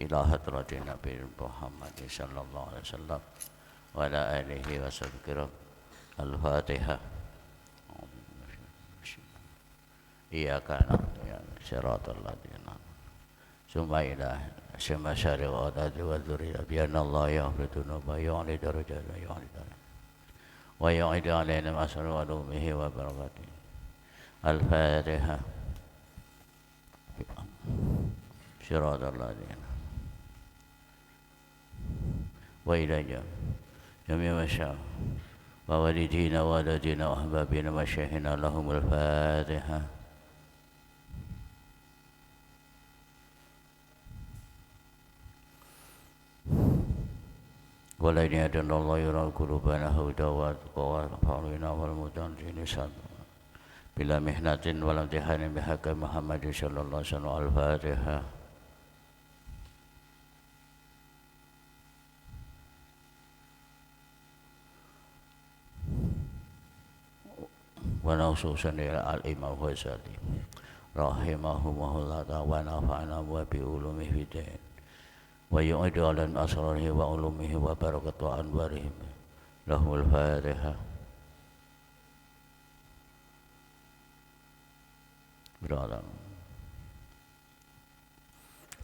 ila hadratin Nabi Muhammad sallallahu alaihi wasallam wa ala alihi wa sahbihi. Al-Fatihah. Iyyaka na'budu wa iyyaka siratal ladzina summa ila syama syari wa adadi wa dzurriyyah bi anna Allah yaghfiru dzunuba yu'li darajat wa yu'id alaina mas'al wa lumihi wa barakatuh. Al-Fatihah. Siratal ladzina wa ilayya jami'a masya wa walidina wa waladina wa ahbabina wa syaihina lahumul Fatihah. Walaini adana Allah yura qulubana huda wa taqwa fa'alina wal mutanjini sadu bila mihnatin walam tihanin bihaqqa Muhammad sallallahu alaihi wasallam. Al-Fatihah. Wa naususan ila al-imam Ghazali rahimahumullah wa nafa'ana wa bi ulumihi bidin wa yu'idu ala asrarihi wa ulumihi wa barakatuh anwarihim lahumul Fatihah.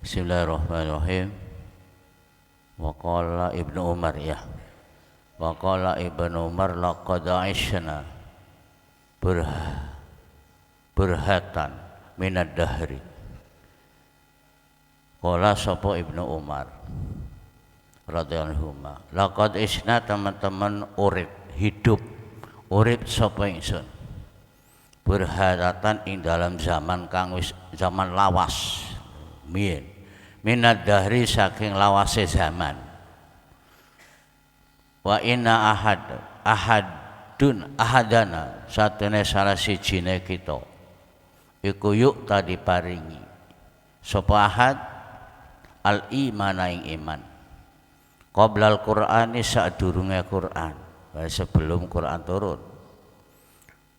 Bismillahirrahmanirrahim. Wa qala Ibnu Umar ya. Wa qala Ibnu Umar laqad aishna berhatan minad dahri. Qala sapa Ibnu Umar radhiyallahu anhu, laqad isna teman-teman urip hidup urip sapa ingsun berhadatan ing dalam zaman kang wis zaman lawas miyen minad dahri saking lawase zaman. Wa inna ahadana satene salah sijine kita iku yuk tadi paringi sapa ahad al-imana ing iman qoblal Qur'ani sadurunge Qur'an, sebelum Qur'an turun.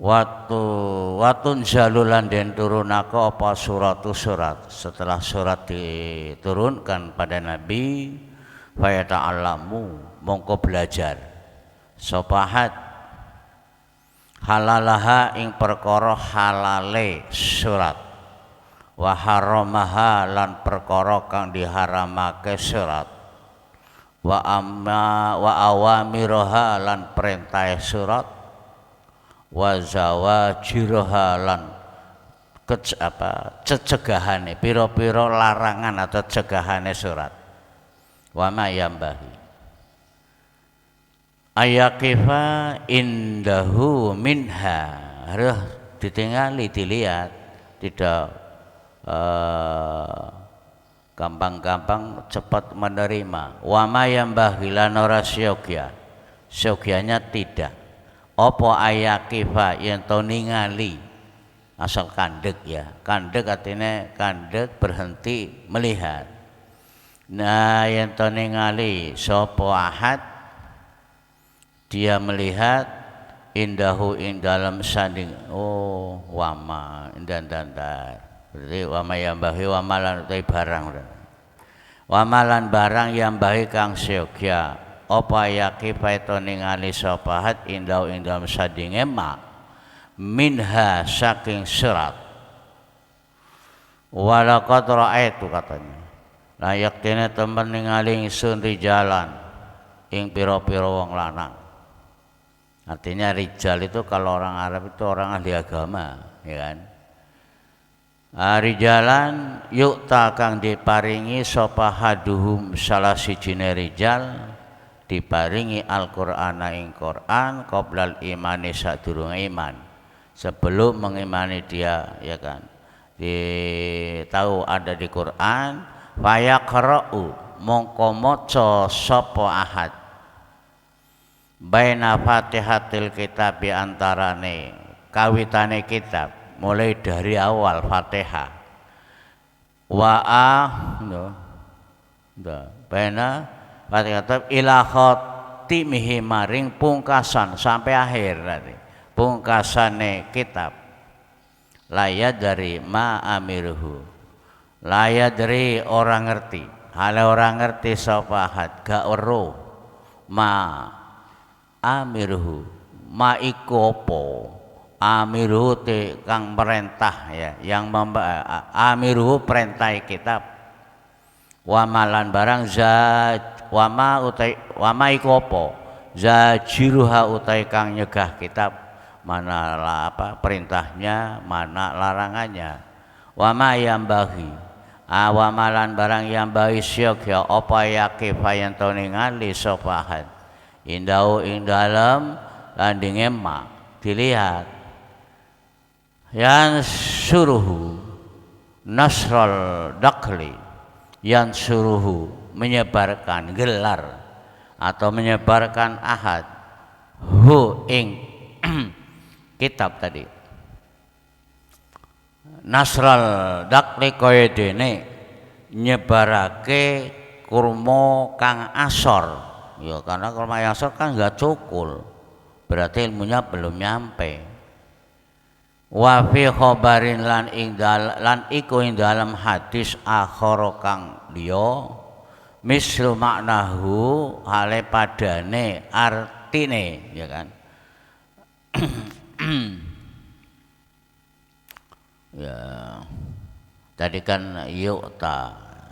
Watun jalulan den turunaka apa surat setelah surat diturunkan pada Nabi fa ta'allamu mongko belajar sapa ahad halalaha ing perkara halale surat wa haramaha lan perkara kang diharamake surat wa awamiroha lan perintah surat wa zawajiraha lan cegahane pira-pira larangan atau cegahane surat. Wa ma yambahi ayakifa indahu minha harus ditingali dilihat, tidak gampang-gampang cepat menerima. Wa ma yambaghi lan ora syogyanya tidak apa ayakifa yen to ningali asal kandek ya, kandek artinya kandek berhenti melihat. Nah yen to ningali sapa ahad dia melihat indahu ing dalam sanding wama dan berarti wama yang bahi wamalan utai barang wamalan barang yang bahi kang syogya apa yakifa itu ningali sopahat indahu ing dalam sanding emak minha saking surat walaqad ra'aitu katanya layak dene temen ningali ingsun rijalan ing pira-pira wong lanang. Artinya rijal itu kalau orang Arab itu orang ahli agama, ya kan? Rijalan yukta kang diparingi sapa haduhum salah sijine rijal diparingi Al-Qur'ana ing Qur'an qoblal imani sadurunge iman. Sebelum mengimani dia, ya kan? Tahu ada di Qur'an, fayaqra'u mongko maca sapa ahad baina fatihatil kitab antarane kawitane kitab mulai dari awal Fatihah baina fatihatil ila khatimihi maring pungkasan sampai akhir tadi pungkasane kitab layad dari ma amiruhu layad dari orang ngerti hale ora ngerti sapa ahad gak weruh ma amiruhu ma iku apa amiruhu te kang perintah ya yang amiruhu perintah kitab wa malan barang zat wama iku apa zajiruha utai kang nyegah kitab mana apa perintahnya mana larangannya wama yang bagi awamalan barang yang bagi syok ya apa yakifa yang tau ningali sopahan indau ing dalam landing emak dilihat yang suruhu nasral dakli yang suruhu menyebarkan gelar atau menyebarkan ahad hu ing kitab tadi nasral dakli kaya dene nyebarake kurma kang asor ya karena kurma yang asor kan enggak cukul berarti ilmunya belum nyampe wa fi khabarin lan iku ing dalam hadis akhara kang liya mislu maknahu hale padane artine ya kan ya tadi kan yu'ta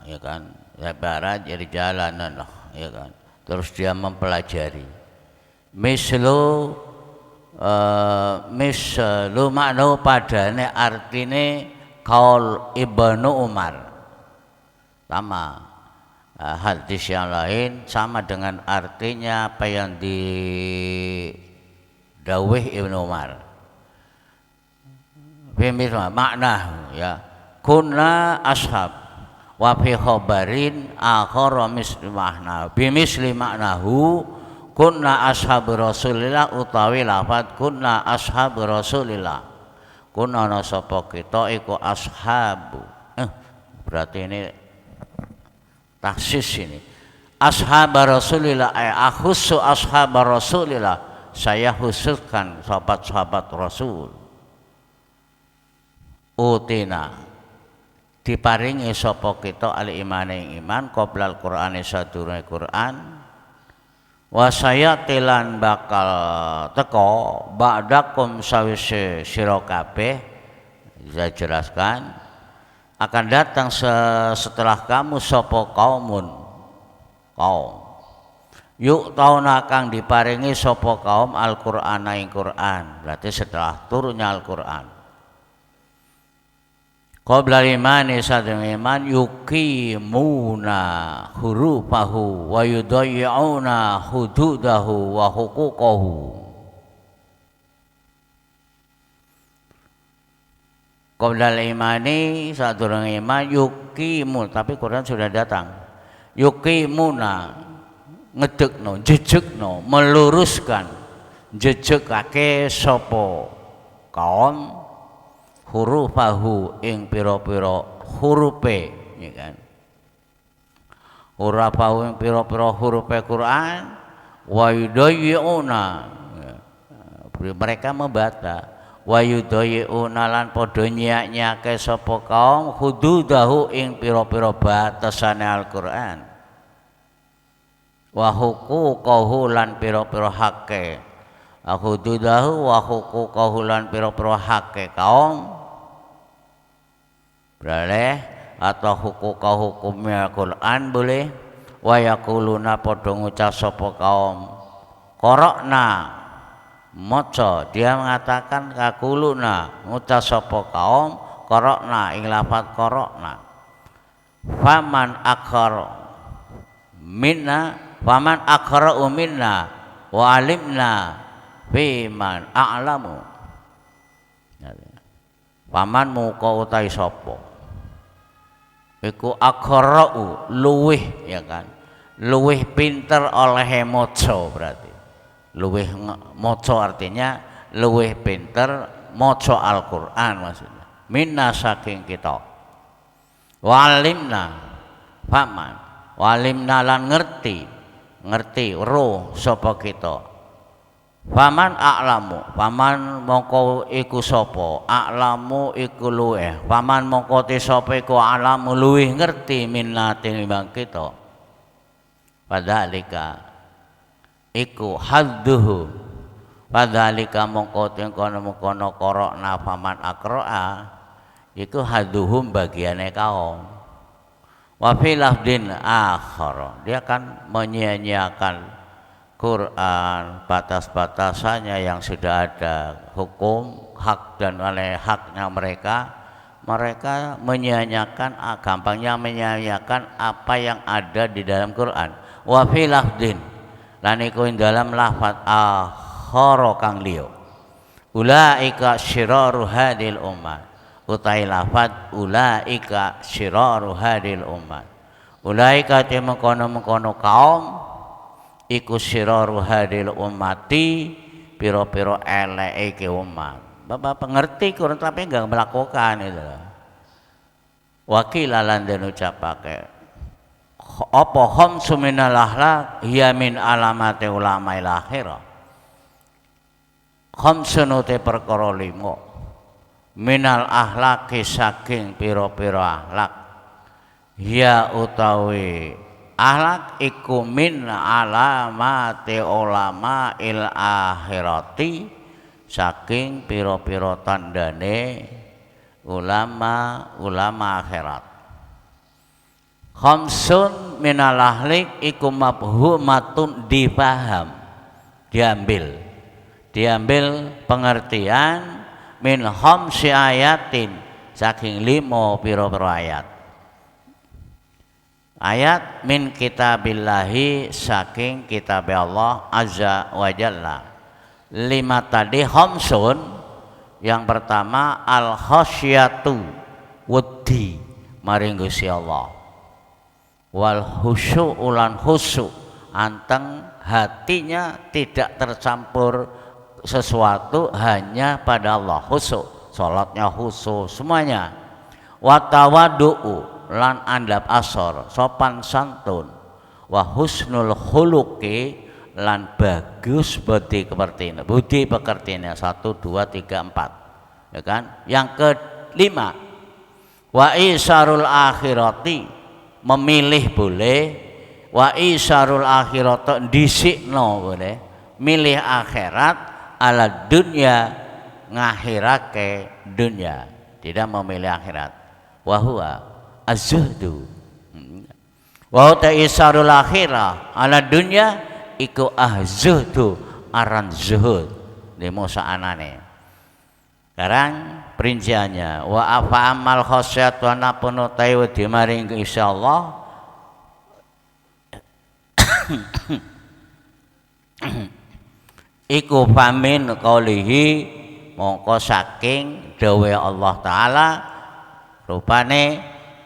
ya kan ibarat jadi jalanan lah ya kan terus dia mempelajari mislu makna padane artine kaul Ibnu Umar sama hadis yang lain sama dengan artinya apa yang di dawuh Ibnu Umar makna ya kunna ashab wa fi khabarin akhara misli makna bimisli maknahu kunna ashab Rasulillah utawi lafaz kunna ashab Rasulillah kunna ana sapa kita iku ashabu berarti ini taksis ini ashab Rasulillah akhussu ashab Rasulillah saya khususkan sahabat-sahabat Rasul utina diparingi sapa kita al imane iman qoblal qur'ani sadurunge Qur'an wa sayatilan bakal teko ba'dakum sawise sira kabeh saya jelaskan akan datang setelah kamu sapa kaum yuk tauna kang diparingi sapa kaum Al-Qur'an ing Qur'an berarti setelah turunnya Al-Qur'an qabla imani sadung iman yuqimuna hurufahu wa yudayyi'una hududahu wa huquqahu qabla imani sadung iman yuqimu tapi Quran sudah datang yuqimuna ngedekno jejekno meluruskan jejekake sapa kaum hurufahu ing pira-pira hurufe ya kan hurufahu ing pira-pira hurufe Quran wa yudayyi'una mereka membaca wa yudayyi'una lan padha nyak-nyake sapa kaum hududahu ing pira-pira batasane Al-Qur'an wa huquqahu lan pira-pira hake hududahu wa huquqahu lan pira-pira hake kaum boleh atau hukumnya Quran boleh wa yaquluna padha ngucap sapa kaum qara'na maca dia mengatakan kakuluna ngucap sapa kaum qara'na ing lafaz qara'na faman akhara minna wa alimna fiman a'lamu paman muka utai sapa iku akhra'u luweh ya kan luweh pinter oleh maca berarti luweh maca artinya luweh pinter maca Al-Qur'an maksudnya minna saking kita walimna paman walimna lan ngerti roh sapa kita Faman a'lamu, faman mongko iku sapa, a'lamu iku luweh, faman mongko te sapa iku a'lamu luweh ngerti minna tinimbang kita. Padhalika iku hadduhu, padhalika mongko te kono-kono korokna faman akroa iku hadduhum bagiane kaum. Wa fil lafdin akhar, dia kan menyia-nyiakan Quran, batas-batasannya yang sudah ada, hukum, hak dan oleh haknya mereka menyia-nyiakan, gampangnya menyia-nyiakan apa yang ada di dalam Quran. Wa fil lafdin, lan iku ing dalam lafaz akhara kang liya. Ulaika syiraru hadil ummah, utai lafaz ulaika syiraru hadil ummah. Ulaika te mengkono-mengkono kaum iku syiraru hadil ummati, piro-piro eleke umat. Bapak pengerti Quran tapi enggak melakukan itu. Wakil lan den ucapake apa khamsu minal akhlaq hiya min alamati ulama akhirah. Khamsun te perkara 5 minal akhlaqi saking piro-piro akhlak, hiya utawi akhlak iku min alamati ulama il akhirati, saking piro-piro tandane ulama akhirat. Khamsun minal ahlik iku mafhumatun, dipaham, diambil pengertian min khamsi ayatin, saking 5 piro-piro ayat. Ayat min kitabillahi, saking kitab Allah azza wa jalla. 5 tadi khamsun, yang pertama al khasyatu wedi maring Gusti Allah, wal khusyu ulan khusyu, anteng hatinya tidak tercampur sesuatu, hanya pada Allah, khusyu, salatnya khusyu semuanya. Wa tawaddu'u, lan andap asor, sopan santun. Wa husnul khuluqi, lan bagus budi pekertiannya 1, 2, 3, 4, ya kan. Yang kelima wa isarul akhirati, memilih boleh, wa isarul akhirati dhisikno boleh, milih akhirat ala dunya, ngakhirake dunya, tidak memilih akhirat. Wa huwa az-zuhdu, wa ta'isarul akhirah ala dunya iku az-zuhdu, aran zuhud di musa anane. Sekarang perinciannya, wa afa amal khasyat wa napun utai wedi maring insyaallah iku famin qaulihi, mongko saking dawe Allah taala rupane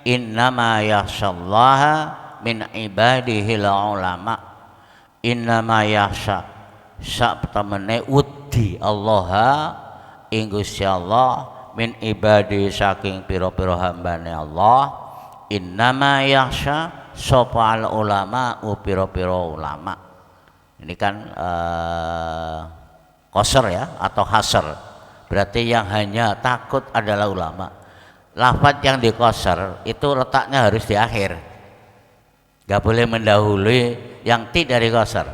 innama yakhsyallaha min ibadihil ulama, innama yakhsya sak temene wedi Allah ing Gusti Allah min ibadi, saking pira-pira hambane Allah, innama yakhsya sapa al ulama, pira-pira ulama. Ini kan qasr ya atau hasr, berarti yang hanya takut adalah ulama. Lafaz yang dikosor itu letaknya harus di akhir, gak boleh mendahului yang tidak dikosor.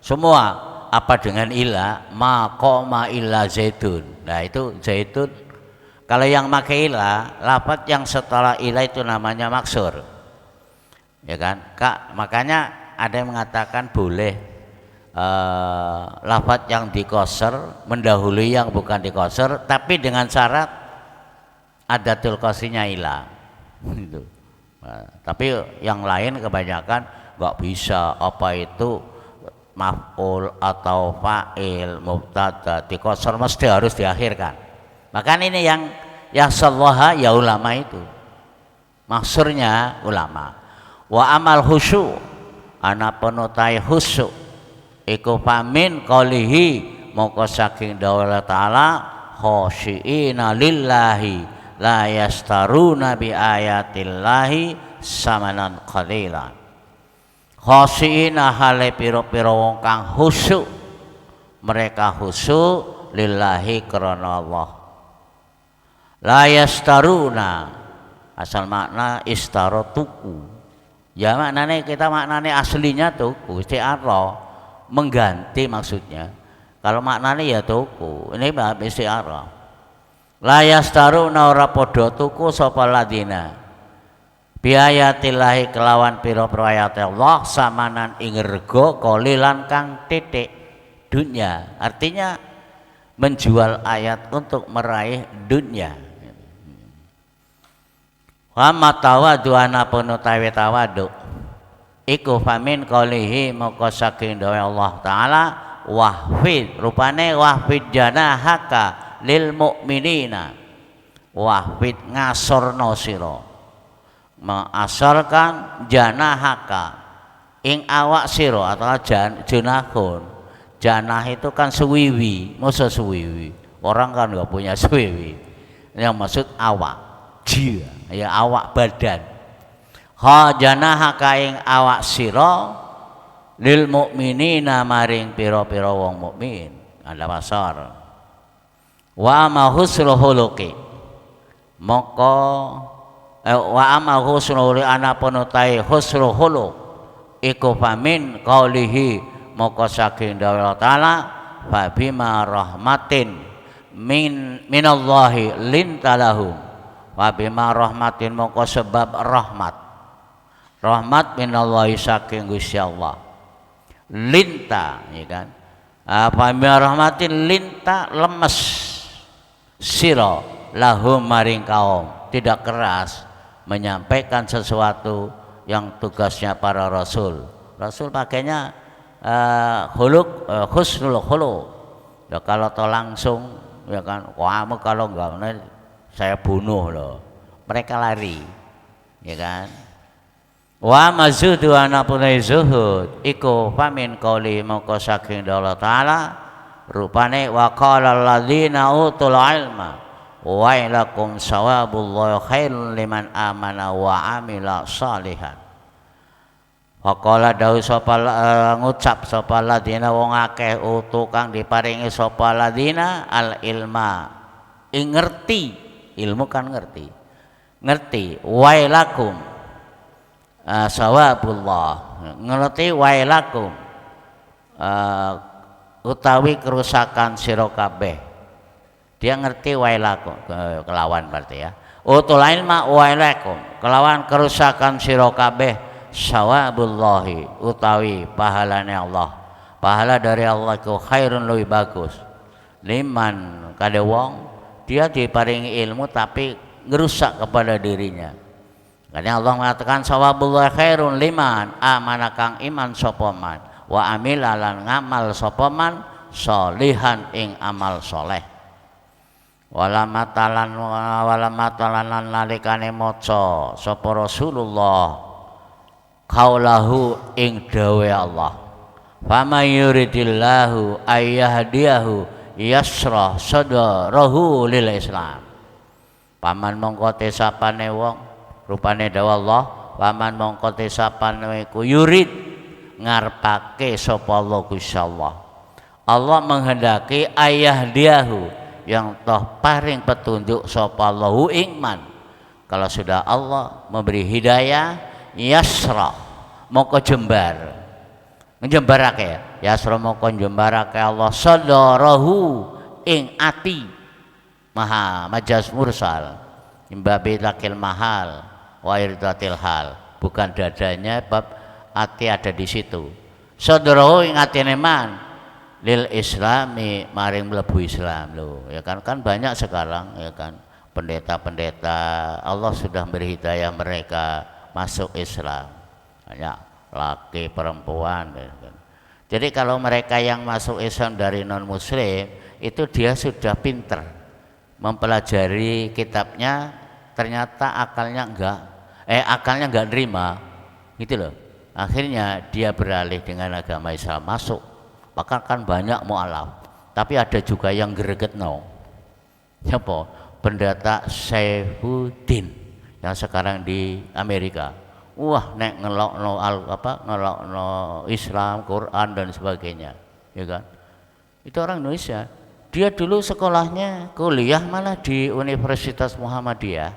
Semua apa dengan ila, ma qoma illa zaitun, nah itu zaitun. Kalau yang pakai ila, lafaz yang setelah ila itu namanya maksur, ya kan Kak. Makanya ada yang mengatakan boleh lafaz yang dikosor mendahului yang bukan dikosor, tapi dengan syarat adatul qasinya hilang gitu. Nah, tapi yang lain kebanyakan nggak bisa, apa itu maf'ul atau fa'il mubtada dikosor mesti harus diakhirkan. Makanya ini yang sallaha ya ulama, itu maksurnya ulama. Wa amal khusyu, ana penutai khusyu iku pamin qalihi, mongko saking dawuh taala khosyiina lillahi la yastaruna bi ayatillahi samanan qalilan. Khosyiina hale pira-pira wong kang khusyuk mereka khusyuk lillahi karena Allah. La yastaruna, asal makna istaro tuku. Ya maknanya kita maknanya aslinya tuku, isti'arah, mengganti maksudnya. Kalau maknanya ya tuku, ini isti'arah. La yastaruna ora podo tuku sapa ladina biayatillahi kelawan pira-pira ayat Allah samanan ing rega kolilan kang titik dunya. Artinya menjual ayat untuk meraih dunia. Wa matawadu anapun utawi tawadu iku famin qalihi moko saking dawe Allah taala wahfid, rupane wahfid janahaka lil mukminina, wahfid ngasorno sira, mengasorkan janahaka ing awak sira atau janahun. Janah itu kan suwiwi, masa suwiwi, orang kan nggak punya suwiwi, yang maksud awak dia, ya awak badan. Ha janahaka ing awak sira lil mukminina maring pira-pira wong mukmin, ada pasar. Wa ma husnul khuluqi moko wa ama husnul anapun utai husnul khuluq iku famin qaulihi moko saking dawe taala fa bima rahmatin minallahi lintalahum, wa bima rahmatin moko sebab rahmat minallahi saking Gusti Allah linta, ya kan, fa bima rahmatin linta lemes sira lahum maring kaum, tidak keras menyampaikan sesuatu yang tugasnya para rasul. Rasul pakainya husnul khuluq. Ya kalau toh langsung ya kan, kamu kalau enggak saya bunuh loh. Mereka lari. Ya kan? Wa mazudu anapun zuhud iku famin qauli moko saking Allah taala rupane wa qala alladzina utul ilma wa ilakum sawabullahi khairun liman amana wa amila shalihan. Waqala dawu sapa ngucap sapa ladina wong akeh utu kang diparingi sapa ladina al ilma ing ngerti, ilmu kan ngerti wailakum sawabullah, ngerti wailakum utawi kerusakan sira kabeh. Dia ngerti wailakum kelawan berarti ya. Utul ilma wailakum kelawan kerusakan sira kabeh sawabullahi utawi pahalane Allah. Pahala dari Allah itu khairun lebih bagus. Liman kada wong dia diparingi ilmu tapi ngerusak kepada dirinya. Karena Allah mengatakan sawabullahi khairun liman amana kang iman sapa man wa amila lan ngamal sapa man sholihan ing amal soleh. Wala matalan nalikane maca sapa Rasulullah qaulahu ing dawe Allah. Faman yuridillahu ayyahdiyahu yasrah sadrahu lil Islam. Paman mongko tesapane wong rupane dawe Allah, paman mongko tesapane iku yurid ngarepake sapa Allah Gusti Allah. Allah menghendaki ayyahdiyahu yang toh paring petunjuk sapa Allahu ingman. Kalau sudah Allah memberi hidayah, yasra moko jembar njembarake ya, yasra moko njembarake Allah sadarahu ing ati maha majaz mursal imbabi lakil mahal wa irdatil hal, bukan dadanya bab ati ada di situ. Sadarahu ing atine man lil islami maring mlebu Islam loh, ya kan banyak sekarang ya kan pendeta-pendeta Allah sudah beri hidayah mereka masuk Islam, banyak laki perempuan ya kan. Jadi kalau mereka yang masuk Islam dari non muslim itu dia sudah pinter mempelajari kitabnya, ternyata akalnya enggak nerima gitu loh, akhirnya dia beralih dengan agama Islam masuk. Maka kan banyak mu'alaf, tapi ada juga yang gregetno. Siapa? Pendeta Saifuddin yang sekarang di Amerika. Wah, nek ngelokno ngelokno Islam, Quran dan sebagainya, ya kan? Itu orang Indonesia. Dia dulu sekolahnya kuliah malah di Universitas Muhammadiyah.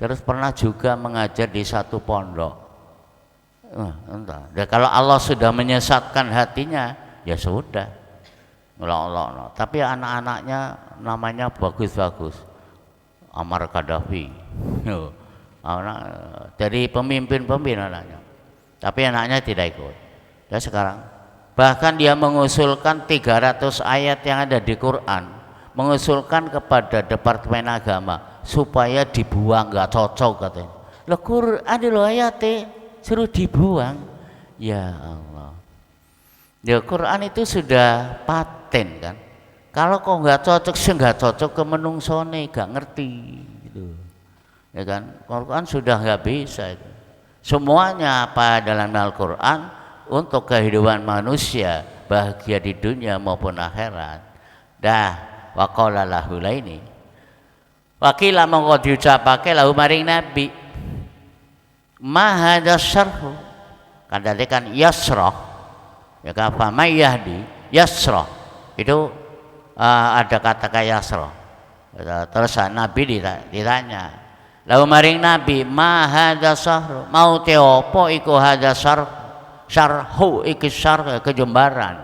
Terus pernah juga mengajar di satu pondok. Entah. Dan kalau Allah sudah menyesatkan hatinya, ya sudah. Allah. Tapi anak-anaknya namanya bagus-bagus. Ammar Gaddafi. Dari pemimpin-pemimpin anaknya. Tapi anaknya tidak ikut. Dan sekarang bahkan dia mengusulkan 300 ayat yang ada di Quran, mengusulkan kepada Departemen Agama supaya dibuang, nggak cocok katanya. Loh, Quran lo ayatnya suruh dibuang. Ya Allah. Ya Quran itu sudah paten kan. Kalau kok nggak cocok sih nggak cocok ke menungsone, nggak ngerti gitu. Ya kan? Quran sudah nggak bisa itu. Semuanya apa dalam Al-Quran untuk kehidupan manusia, bahagia di dunia maupun akhirat. Dah waqala lahu laini. Wakila mongko diucapake lahu maring Nabi. Ma hadza syarhu. Kadang kan yasrah. Ya kan fa mayyahdi yasrah. Itu ada kata kayak yasrah. Terus Nabi ditanya. Lalu maring Nabi, ma hadza syarhu. Mau te opo iku hadza syarhu? Syarhu iki syarh kejembaran.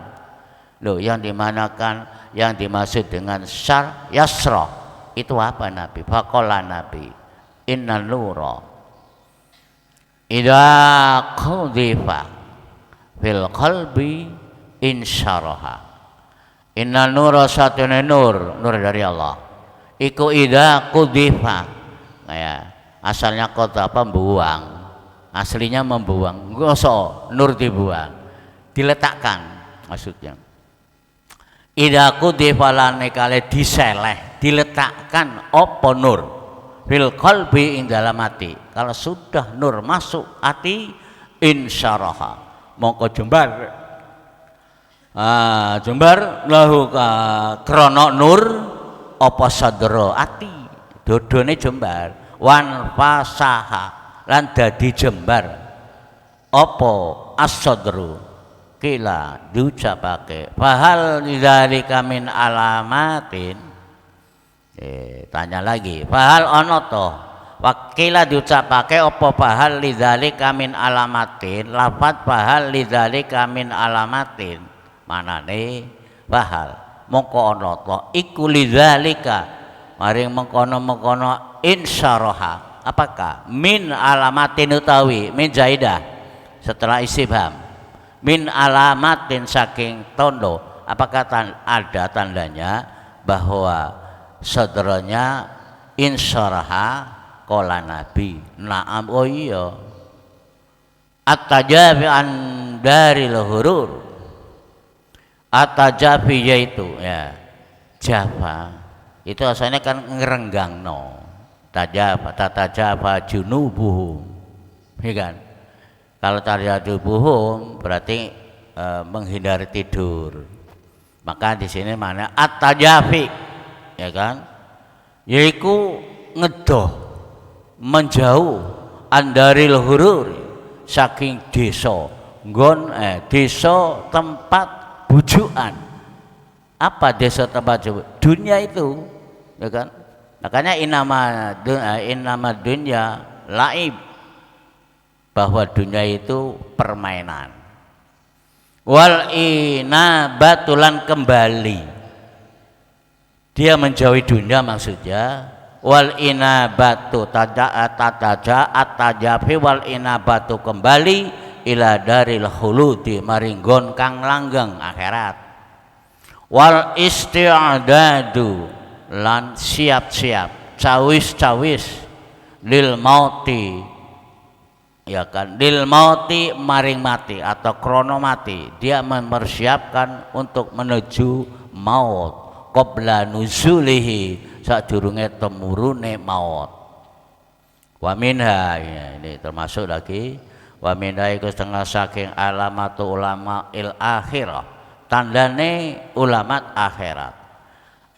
Loh, yang dimanakan yang dimaksud dengan syarh yasrah itu apa Nabi? Faqala Nabi, inna nura idza qudhifa fil qalbi insyaraha. Inna nura satune nur dari Allah. Iku idza qudhifa. Ya, asalnya kota pembuang. Aslinya membuang, gosok nur dibuang, diletakkan maksudnya. Idaku difalane kale diseleh, diletakkan opo nur fil qalbi ing dalam hati. Kalau sudah nur masuk hati, insyaraha mongko jembar. Jembar lahu krono nur opo sadro hati, dodone jembar, wan fasaha lan dadi jembar apa as-sadru kila diucapake fahal lidzalika min alamatin. Tanya lagi fahal ono to wakila diucapake apa fahal lidzalika min alamatin. Lafat fahal lidzalika min alamatin manane fahal mongko ono to iku lidzalika maring mengkono insyaraha. Apakah min alamatin utawi min zaidah setelah istifham min alamatin saking tondo, apakah ada tandanya bahwa saudaranya insyaraha qala Nabi na'am oh iya at-tajafi an daril hurur. At-tajafi yaitu ya Jafa itu asalnya kan ngerenggangno. Tatajafa junubuhum, ya kan? Kalau tajajubuhum berarti menghindari tidur. Maka di sini mana at-tajafi, ya kan? Yaitu ngedoh, menjauh andaril hurur saking desa, desa tempat bujukan. Apa desa tempat bujukan? Dunia itu, ya kan? Makanya inama dunya laib, bahwa dunia itu permainan. Wal inabatulan kembali, dia menjauhi dunia maksudnya. Wal inabatu at-tajafi wal inabatu kembali ila daril khuludi maringgon kang langgeng akhirat. Wal isti'adadu lan siap-siap cawis-cawis lil mauti, ya kan, lil mauti maring mati atau krono mati. Dia mempersiapkan untuk menuju maut qabla nuzulihi sadurunge temurune maut. Wa minha ya, ini termasuk lagi wa minha iku setengah saking alamatu ulama il akhirah, tandane ulamat akhirat.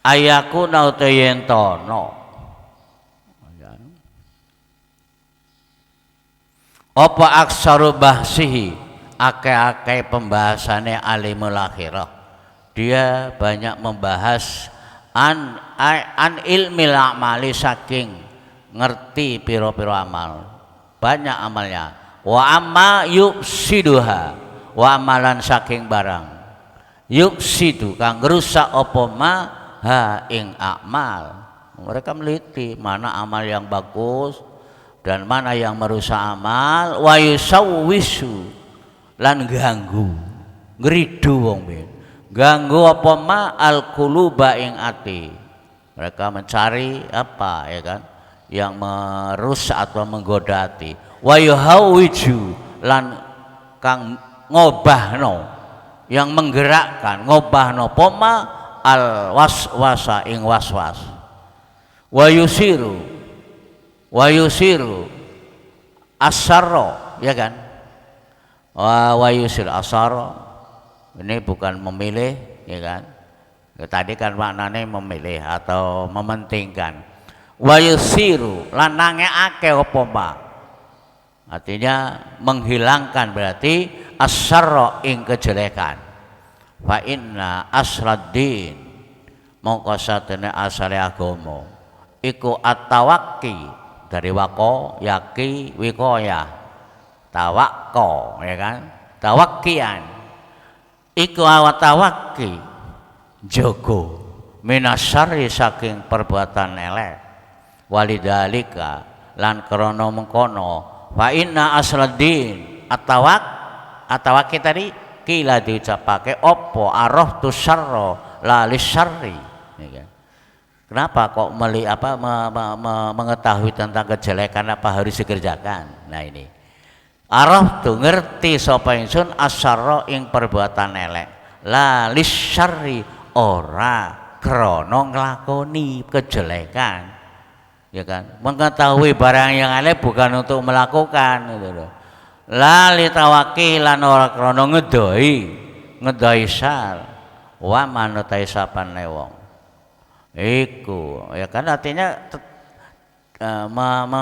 Ayaku nauteyentono apa aksaru bahsihi ake-ake pembahasannya alimul akhirah dia banyak membahas an ilmil amali, saking ngerti piro-piro amal, banyak amalnya. Wa amma yufsiduha, wa amalan saking barang yufsidu kang ngrusak apa ma ha ing amal. Mereka meliti mana amal yang bagus dan mana yang merusak amal. Wa yusawwisu lan ganggu ngridu wong ben, ganggu apa ma al quluba ing ati. Mereka mencari apa ya kan yang merusak atau menggoda hati. Wa yuhawiju lan kang ngobahno, yang menggerakkan ngobahno poma al waswasa ing waswas. Wa yusiru asarro ya kan. Wa yusiru asarro ini bukan memilih ya kan. Tadi kan maknanya memilih atau mementingkan. Wa yusiru lan nangeake apa ma, artinya menghilangkan, berarti asarro ing kejelekan. Fa inna asraddin mongko satene asale agama iku at-tawakki, dari wako yaki wikoya tawakko ya kan, tawakkian iku awatawakki jogo minasyari saking perbuatan elek. Walidalika lan krana mengkono fa inna asraddin atawakki tadi kila diucapake opo aroh tu syarro la lisyarri ya kan? Kenapa kok mengetahui tentang kejelekan apa harus dikerjakan? Nah ini aroh tu ngerti sapa ingsun asyarro ing perbuatan elek la lisyarri ora krana nglakoni kejelekan ya kan. Mengetahui barang yang elek bukan untuk melakukan gitu loh. Lali tawaki lan ora krana ngedoi sal wa manutai sapane wong iku ya kan, artinya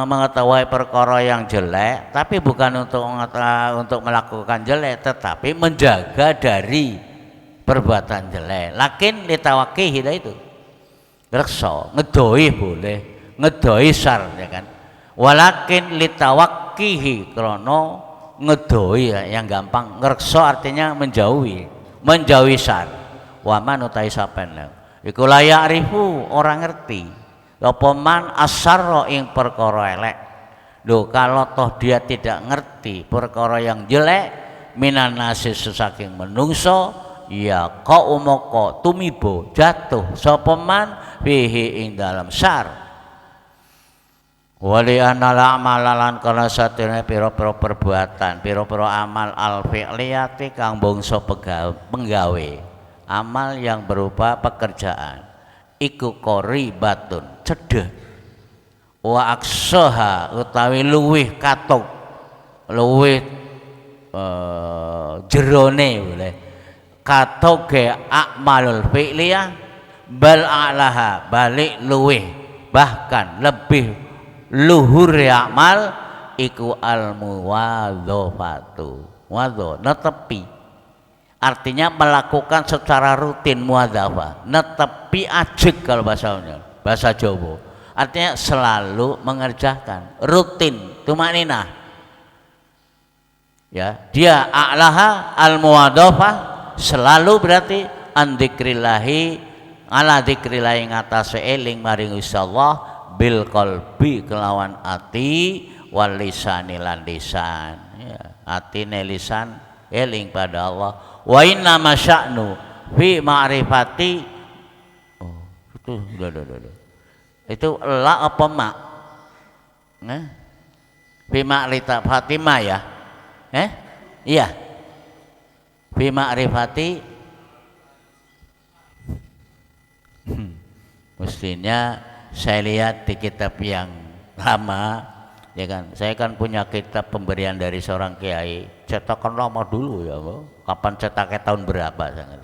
mengetahui perkara yang jelek tapi bukan untuk melakukan jelek, tetapi menjaga dari perbuatan jelek. Lakin litawaki itu reksa ngedoi boleh, ngedoi sar ya kan. Walakin litawakkihi krono ngedoi yang gampang, ngrekso artinya menjauhi sar. Wa man utai sapen iku layak rifu, orang ngerti apa man asarro ing perkara elek. Loh kalau toh dia tidak ngerti perkara yang jelek minan nasi saking menungso ya kau umoko tumibo jatuh sapa man fihi ing dalam sar. Wali anala amalan kana satene pira-pira perbuatan, pira-pira amal al fi'liyati kang bangsa penggawe, amal yang berupa pekerjaan iku qoribatun cedhek wa aksaha utawi luwih katuk luwih jerone boleh katoge akmalul fi'liyah bal a'laha balik luwih bahkan lebih luhur amal iku al muwadzafatu wadho netepi, artinya melakukan secara rutin. Muwadzafah netepi ajek kalau bahasa Jawa, artinya selalu mengerjakan rutin tumaninah ya. Dia a'laha al muwadzafah selalu, berarti an dzikrillahi ala dzikrillahi ngatasé eling maring Gusti Allah bil qalbi kelawan ati wal lisani lan lisan ya, atine lisan eling pada Allah. Wa inna masya'nu fi ma'rifati itu itu la apa mak fi ma'rifati ma ya iya fi ma'rifati mestinya saya lihat di kitab yang lama ya kan. Saya kan punya kitab pemberian dari seorang kiai, cetakan lama dulu ya, kapan cetaknya tahun berapa sangat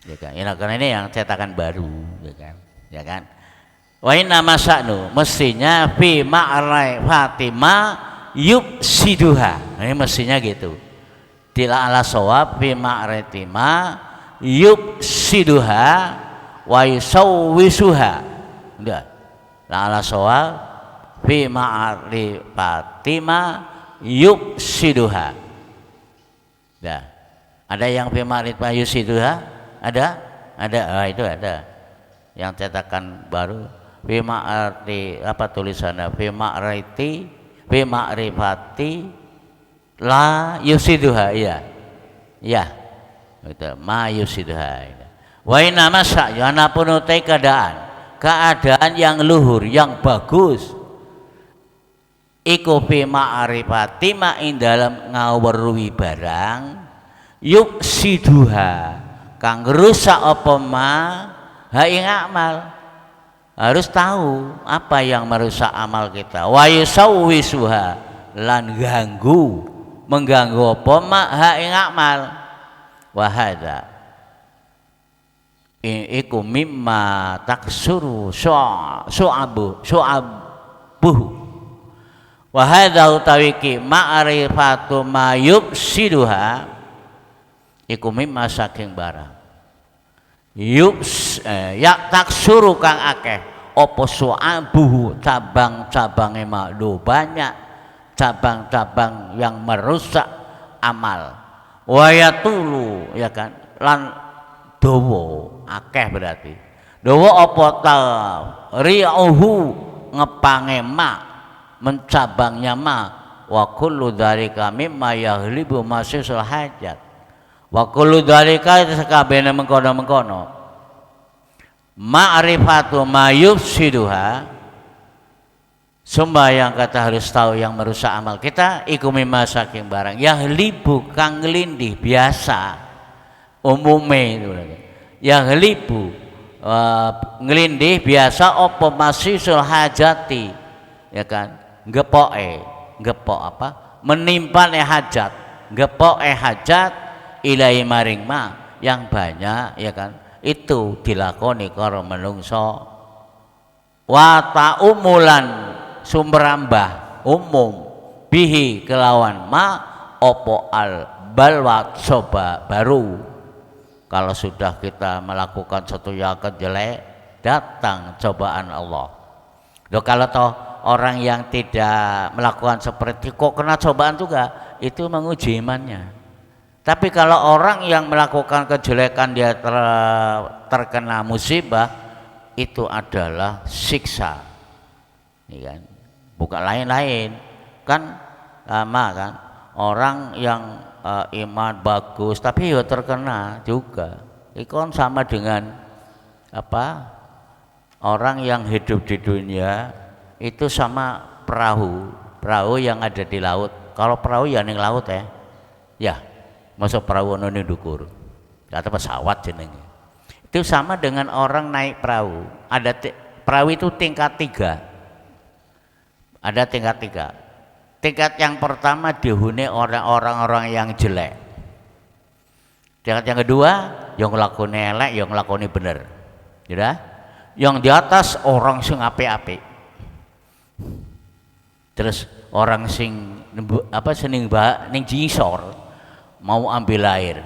ya kan. Ya, karena ini yang cetakan baru ya kan. Wa inna masa'nu mestinya fi ma'rai Fatimah yufsiduha, ini mestinya gitu. Tila ala sawab fi ma'ratima yufsiduha wa yusawwisuha. Udah. Ala soal fi ma'rifati ma yufsiduha. Dah. Ada yang fi ma'rifati yufsiduha? Ada? Ada. Ah, itu ada. Yang cetakan baru fi ma'rifati apa tulisannya? Fi ma'rifati la yufsiduha. Iya. Iya. Itu ma yufsiduha. Wa inna masa yana pun utai keadaan yang luhur, yang bagus. Iku fi ma'rifati ma ing dalam ngawruhi barang yufsiduha kang rusak apa ma ha ing amal. Harus tahu apa yang merusak amal kita. Wa yusawwisuha lan mengganggu apa ma ha ing amal. Wa hadza iku mimma taksuru su'abuhu wa hadza utawi ki ma'rifatu ma yufsiduha iku mimma saking barang ya taksuru kang akeh apa su'abuhu cabang-cabange makdo banyak cabang-cabang yang merusak amal wa yatulu ya kan lan dawa akeh berarti dawa apa ta ri'uhu ngepange ma mencabangnya ma wa kullu dzalika mimma yaghlibu masisul hajat wa kullu dzalika sakabehane mengkono-mengkono ma'rifatu ma yufsiduha sembahyang kata harus tahu yang merusak amal kita iku mimma saking barang yaghlibu kang nglindih biasa umume itu yang libu ngelindih biasa apa masisul hajati ya kan gepok apa menimpane hajat gepok hajat ilahi maring ma yang banyak ya kan itu dilakoni karo menungso wa ta'umulan sumberambah umum bihi kelawan ma opo al balwa coba baru. Kalau sudah kita melakukan satu yang jelek, datang cobaan Allah. Loh, kalau toh orang yang tidak melakukan seperti kok kena cobaan juga, itu menguji imannya. Tapi kalau orang yang melakukan kejelekan dia terkena musibah, itu adalah siksa. Ini kan, bukan lain-lain. Kan sama kan, orang yang iman bagus tapi ya terkena juga. Itu kan sama dengan apa? Orang yang hidup di dunia itu sama perahu yang ada di laut. Kalau perahu ya ning laut ya. Ya, masuk perahu ning dukur. Kata pesawat jenenge. Itu sama dengan orang naik perahu. Ada perahu itu tingkat 3. Ada tingkat 3. Tingkat yang pertama dihuni orang-orang yang jelek. Tingkat yang kedua yang nglakoni elek, yang nglakoni bener. Ya. Yang di atas orang sing apik-apik. Terus orang sing apa seneng ning jisor mau ambil air.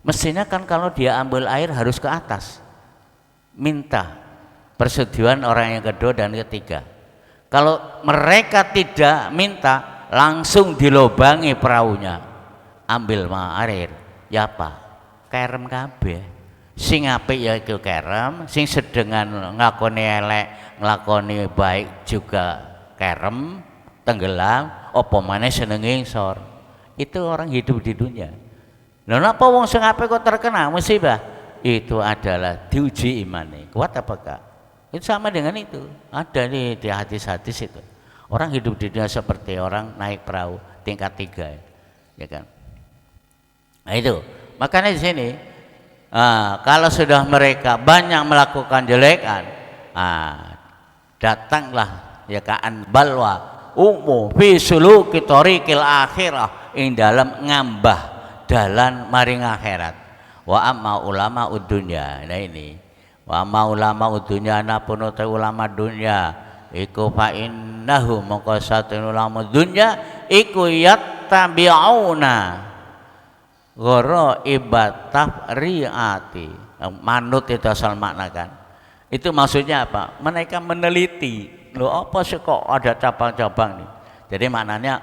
Mestinya kan kalau dia ambil air harus ke atas. Minta persetujuan orang yang kedua dan ketiga. Kalau mereka tidak minta, langsung dilobangi perahunya. Ambil air, ya apa? Kerem kabeh. Sing apik ya iku kerem, sing sedengan nglakoni elek, nglakoni baik juga kerem, tenggelam, apa maneh senenge ngisor. Itu orang hidup di dunia. Lha napa wong sing apik kok terkena musibah? Itu adalah diuji imane. Kuat apakah? Itu sama dengan itu. Ada nih di hadis-hadis itu. Orang hidup di dunia seperti orang naik perahu tingkat 3, ya kan? Nah itu. Makanya di sini, kalau sudah mereka banyak melakukan jelekan, datanglah ya kaan balwa umu fi suluki tariqil akhirah ing dalam ngambah dalan maring akhirat. Wa amma ulama udunya. Nah ini. Wa ma ulama dunya napun ulama dunya iku fa innahu mongko satun ulama dunya iku yattabi'una Ghoro ibat tafriati. Manut itu asal maknakan. Itu maksudnya apa? Mereka meneliti. Loh apa sih kok ada cabang-cabang nih? Jadi maknanya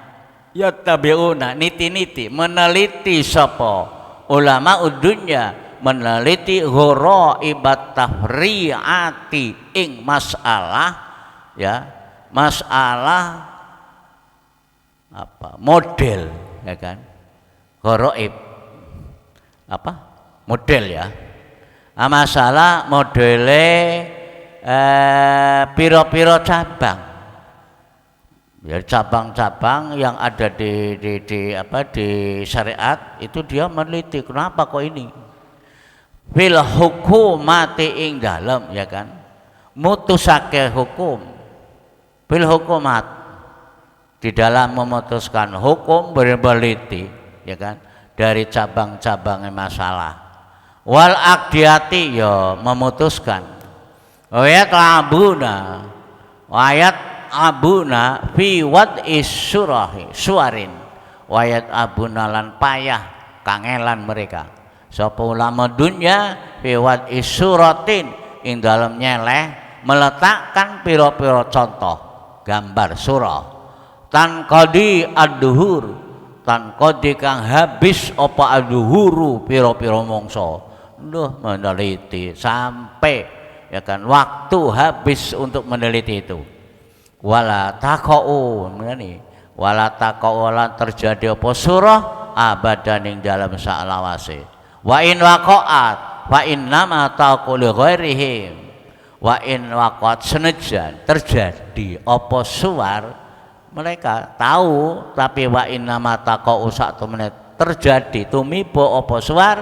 ya tabiuna niti-niti meneliti sapa ulama udunya meneliti ghoro ibat tafriati ing masalah ya masalah apa model ya kan ghoroib apa model ya masalah modele piro-piro cabang ya cabang-cabang yang ada di syariat itu dia meneliti kenapa kok ini fil hukumati ing dalem ya kan mutusake hukum fil hukumat di dalam memutuskan hukum bermeliti ya kan dari cabang-cabangnya masalah wal aqdiyati ya memutuskan ayat abuna ayat abuna fi wad'is surahi suarin wayat abuna lan payah kangelan mereka sapa ulama dunya fi wad'is suratin ing dalem nyeleh meletakkan piro-piro contoh gambar surah tan qadi ad-duhur tan qadi kang habis apa ad-duhuru piro-piro mangsa nduh meneliti sampai ya kan waktu habis untuk meneliti itu wala taqau menani wala taqau lan terjadi apa surah abadan ing dalam salawase wa in waqa'at wa innama taqulu ghairihim wa in waqa'at senajan terjadi apa suar mereka tahu tapi wa innama taqau sak temene terjadi tumiba apa suar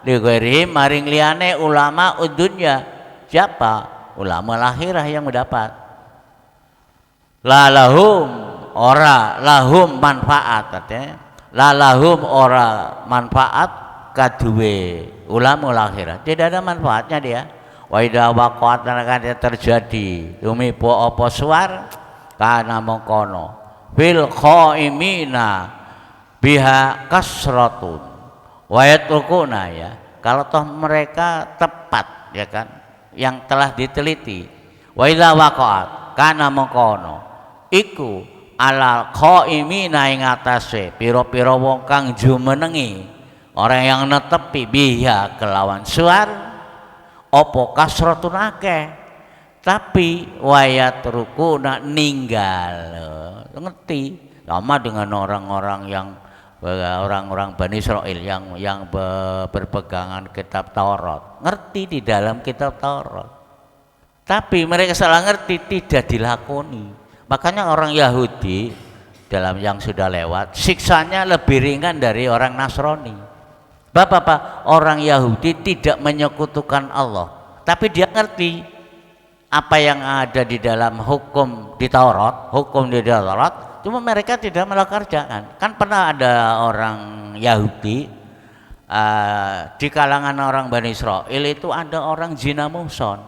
li ghairihim maring liyane ulama udunya siapa ulama lahirah yang mendapat la lahum ora lahum manfaat katanya la lahum ora manfaat kaduwe ulama lahirah tidak ada manfaatnya dia wa idza waqa'at kan terjadi tumiba apa suar kana mongkono fil qaimina biha kasratun wa yatrukuna ya kalau toh mereka tepat ya kan yang telah diteliti wa idza waqa'at kana mongkono iku alal qaimina ing atase pira-pira wong kang jumenengi orang yang netepi biha kelawan suar apa kasratun akeh tapi wayat rukuna ninggal ngerti sama dengan orang-orang yang orang-orang Bani Israel yang berpegangan kitab Taurat ngerti di dalam kitab Taurat tapi mereka salah ngerti tidak dilakoni makanya orang Yahudi dalam yang sudah lewat siksanya lebih ringan dari orang Nasrani Bapak orang Yahudi tidak menyekutukan Allah tapi dia ngerti apa yang ada di dalam hukum di Taurat cuma mereka tidak melakukan kan pernah ada orang Yahudi di kalangan orang Bani Israel itu ada orang zina muhson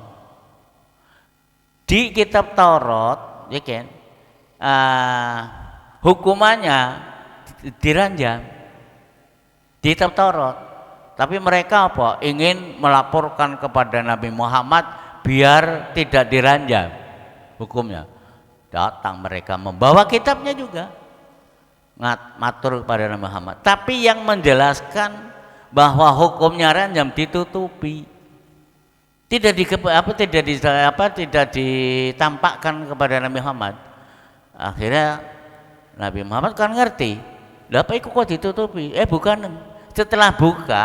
di kitab Taurat ya kan hukumannya diranjam di kitab Taurat tapi mereka apa ingin melaporkan kepada Nabi Muhammad biar tidak diranjam hukumnya datang mereka membawa kitabnya juga matur kepada Nabi Muhammad tapi yang menjelaskan bahwa hukumnya ranjam ditutupi tidak ditampakkan kepada Nabi Muhammad akhirnya Nabi Muhammad kan ngerti apa itu kok ditutupi bukan setelah buka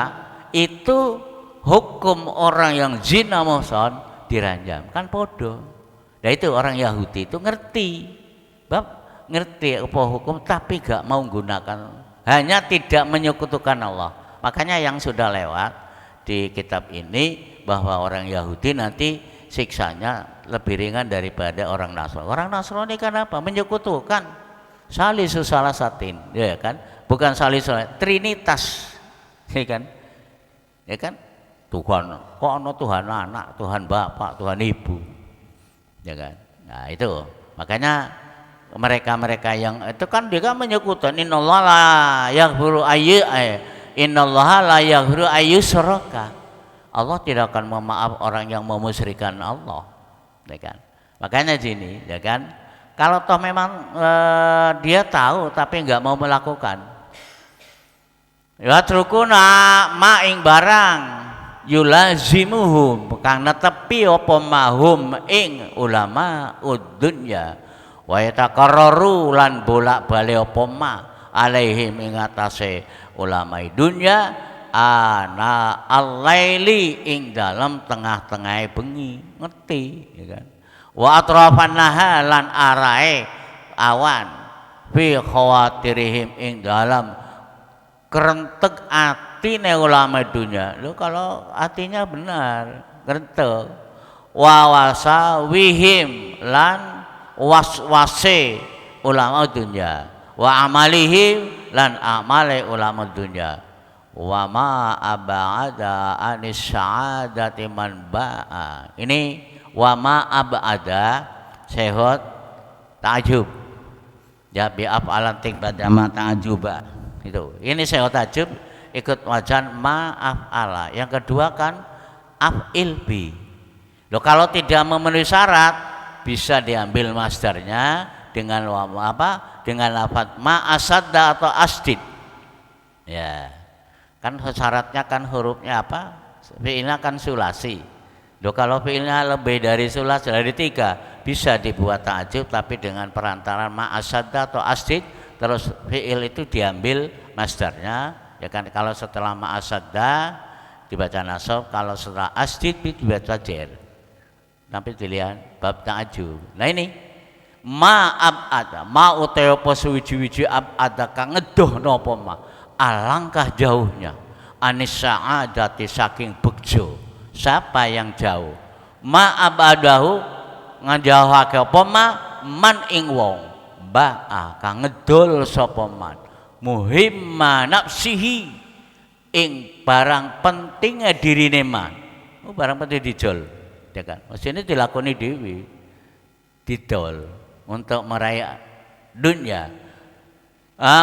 itu hukum orang yang zina muhsan diranjam kan podo nah itu orang Yahudi itu ngerti ngerti apa hukum tapi gak mau gunakan hanya tidak menyekutukan Allah makanya yang sudah lewat di kitab ini bahwa orang Yahudi nanti siksanya lebih ringan daripada orang Nasrani orang Nasrani kan apa menyekutukan salisu salasatin ya kan bukan salisu trinitas ya kan Tuhan kok ono Tuhan anak Tuhan bapak Tuhan ibu ya kan nah itu makanya mereka yang itu kan dia kan menyekutukan innallaha yaghfiru innallaha la yaghfiru ayyusyraka. Allah tidak akan memaaf orang yang memusyrikan Allah, ya kan? Makanya gini, ya kan? Kalau toh memang dia tahu tapi nggak mau melakukan, ya trukuna ma ing barang yulazimuhum kang netepi apa mahum ing ulama udunya wa yatakarraru lan bolak-balik apa ma alaihim ing atase ulama dunya ana al-laili ing dalam tengah-tengah bengi, ngerti, ya kan? Wa atrafan nahalan arae awan fi khawatirihim ing dalam kerentek atine ulama dunia. Lo kalau hatinya benar kerentek. Wa wasawihim lan waswase ulama dunia. Wa amalihim lan amale ulama dunia. Wa ma abada anis sa'adati man ba'a. Ini wa ma abada sehot ta'jub. Ya bi afalan tikbadama ta'juba. Itu. Ini sehot ta'jub ikut wajan ma af'ala. Yang kedua kan af'il bi. Loh, kalau tidak memenuhi syarat bisa diambil masdarnya dengan apa? Dengan lafaz ma asadda atau asdid. Ya. Kan syaratnya kan hurufnya apa? Fi'ilnya kan sulasi. Loh, kalau fi'ilnya lebih dari sulasi dari 3 bisa dibuat ta'jub tapi dengan perantaraan ma'asadda atau asdid, terus fi'il itu diambil masdarnya, ya kan? Kalau setelah ma'asadda dibaca nasab, kalau setelah asdid dibaca jar. Tapi dilihat bab ta'jub. Nah ini ma'abada ma utawa apa suwiji-wiji abada kang ngedoh napa ma alangkah jauhnya anis sa'adati saking begjo. Siapa yang jauh? Ma abadahu ngajauhake apa man ing wong ba'a kang ngedol sapa man muhimma nafsihi ing barang pentingnya dirine man. Barang penting dijol, ya kan? Maksudnya dilakoni dewi didol untuk meraih dunia.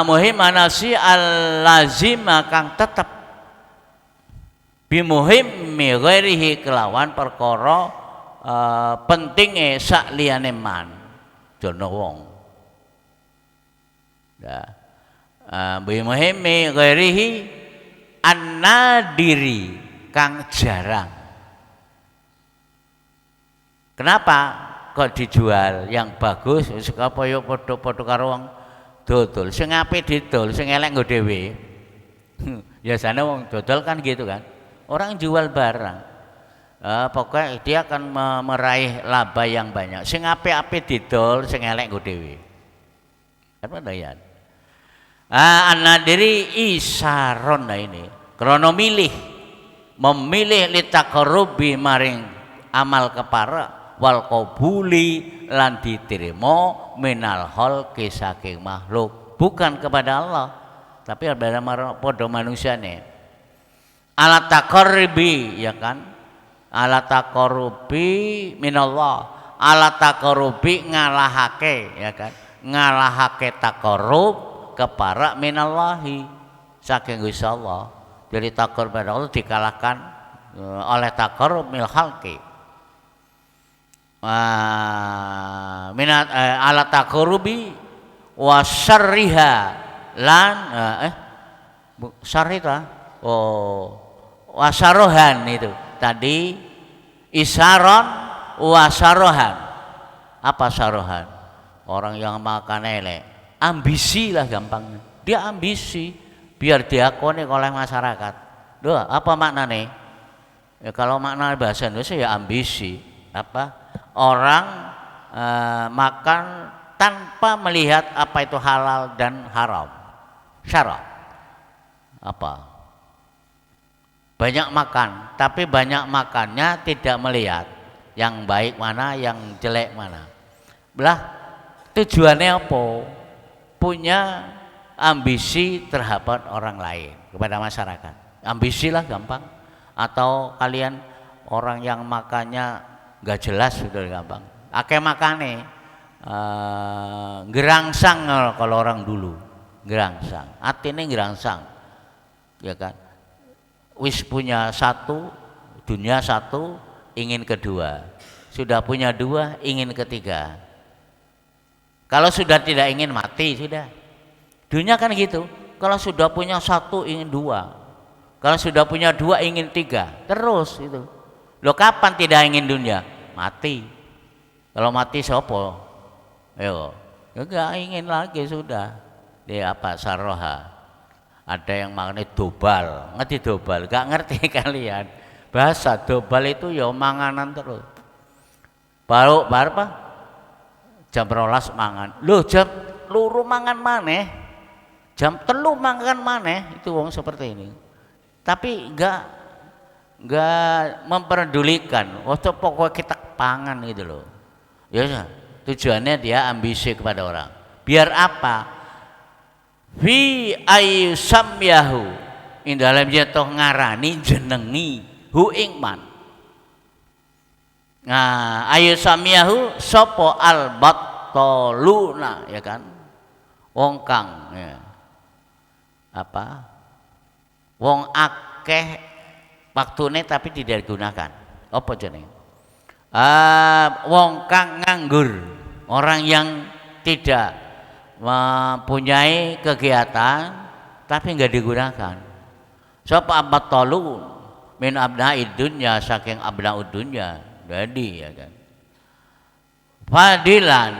Muhimma nafsi al-lazima kang tetep bimuhimmi ghairihi kelawan perkara pentinge sak liyane man jono wong. Ya. Bimuhimmi ghairihi an-nadiri kang jarang. Kenapa kok dijual yang bagus? Apa yo padha-padha karo wong dodol. Sing apik didol, sing elek nggo dhewe. Biasanya wong dodol kan gitu kan. Orang jual barang, pokoknya dia akan meraih laba yang banyak. Sing apik-apik didol, sing elek nggo dhewe. Apa dayan? An-nadiri isaron. Nah ini krana memilih litaqarrubi maring amal kepara wal qabuli lan diterima minal khalqi saking makhluk, bukan kepada Allah tapi kepada padha manusiane. Ala taqarrubi, ya kan? Ala taqarrubi minallah, ala taqarrubi ngalahake, ya kan? Ngalahake taqarrub kepara minallahi saking Gusti Allah. Jadi taqarrub pada Allah dikalahkan oleh taqarrub mil khalqi. Minat ala taqarrubi wa syarriha lan syarrita wasarohan itu tadi isaron wasarohan. Apa sarohan? Orang yang makan elek, ambisi lah gampangnya. Dia ambisi biar diakoni oleh masyarakat. Doa apa maknanya? Ya, kalau makna bahasa Indonesia ya ambisi. Apa? Orang makan tanpa melihat apa itu halal dan haram. Syarat apa? Banyak makan, tapi banyak makannya tidak melihat yang baik mana, yang jelek mana. Belah tujuannya apa? Punya ambisi terhadap orang lain, kepada masyarakat. Ambisi lah gampang. Atau kalian orang yang makannya nggak jelas sudah gampang. Akeh makane gerangsang kalau orang dulu, gerangsang. Atine gerangsang. ya kan? Wis punya satu, dunia satu, ingin kedua. Sudah punya dua, ingin ketiga. Kalau sudah tidak ingin mati sudah. Dunia kan gitu. Kalau sudah punya satu ingin dua. Kalau sudah punya dua ingin tiga. Terus itu. Loh kapan tidak ingin dunia? Mati. Kalau mati sopo? Ayo. Ya enggak ingin lagi sudah. Dia apa saroha? Ada yang maknanya dobal. Ngerti dobal? Enggak ngerti kalian. Bahasa dobal itu ya manganan terus. Baru apa? Jam 12 mangan. Loh jam luru mangan maneh. Jam 3 mangan maneh. Itu wong seperti ini. Tapi enggak memperdulikan. Waktu pokoknya kita pangan gitu loh. Ya, tujuannya dia ambisi kepada orang. Biar apa? Fi ayyusamyahu. In dalam jatuh ngarani jenengi hu ingman. Nah, ayyusamyahu sopo albatoluna, ya kan? Wong kang ya. Apa? Wong akeh waktune tapi tidak digunakan. Apa jenenge? Wong kang nganggur, orang yang tidak mempunyai kegiatan tapi enggak digunakan. Sapa abatolun min abnaid dunya, saking abnaud dunya. Jadi ya kan. Fadilan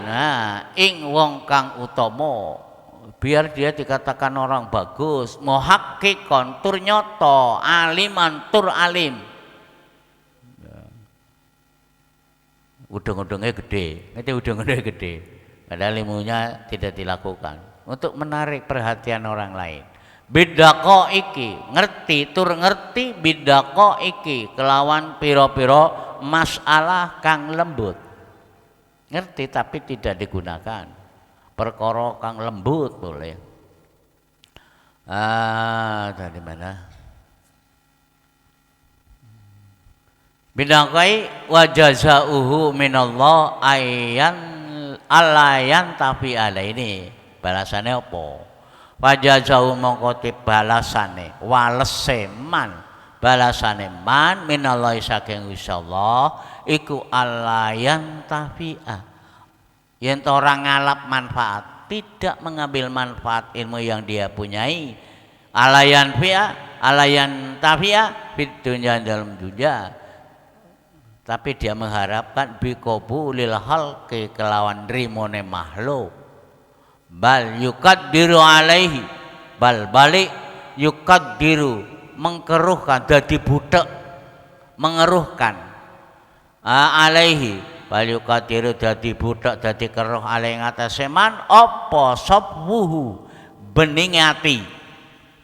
ing wong kang utama, biar dia dikatakan orang bagus, muhakkikon tur nyoto, aliman tur alim. Udeng-udengnya gede, ngerti udeng-udengnya gede. Padahal ilmunya tidak dilakukan untuk menarik perhatian orang lain. Bidako iki, ngerti tur ngerti bidako iki kelawan piro-piro masalah kang lembut. Ngerti tapi tidak digunakan. Perkara kang lembut boleh. Dari mana? Bidakai wa jazauhu minallah ayyan alayan tapi ala ini balasannya apa? Wa jazau mongko balasane walese man balasane man minallah saking insyaallah iku alayan tafi'a. Yen orang ngalap manfaat, tidak mengambil manfaat ilmu yang dia punyai. Alayan fi'a, alayan tafi'a fid dunya dalam dunia. Tapi dia mengharapkan biqabulil halqi kelawan rimone makhluk. Bal yukaddiru alaihi, bal balik yukaddiru mengkeruhkan dadi butek, mengeruhkan alaihi bal yukaddiru dadi butek dadi keruh alaihi ngatasi man apa sabwuhu beninge ati,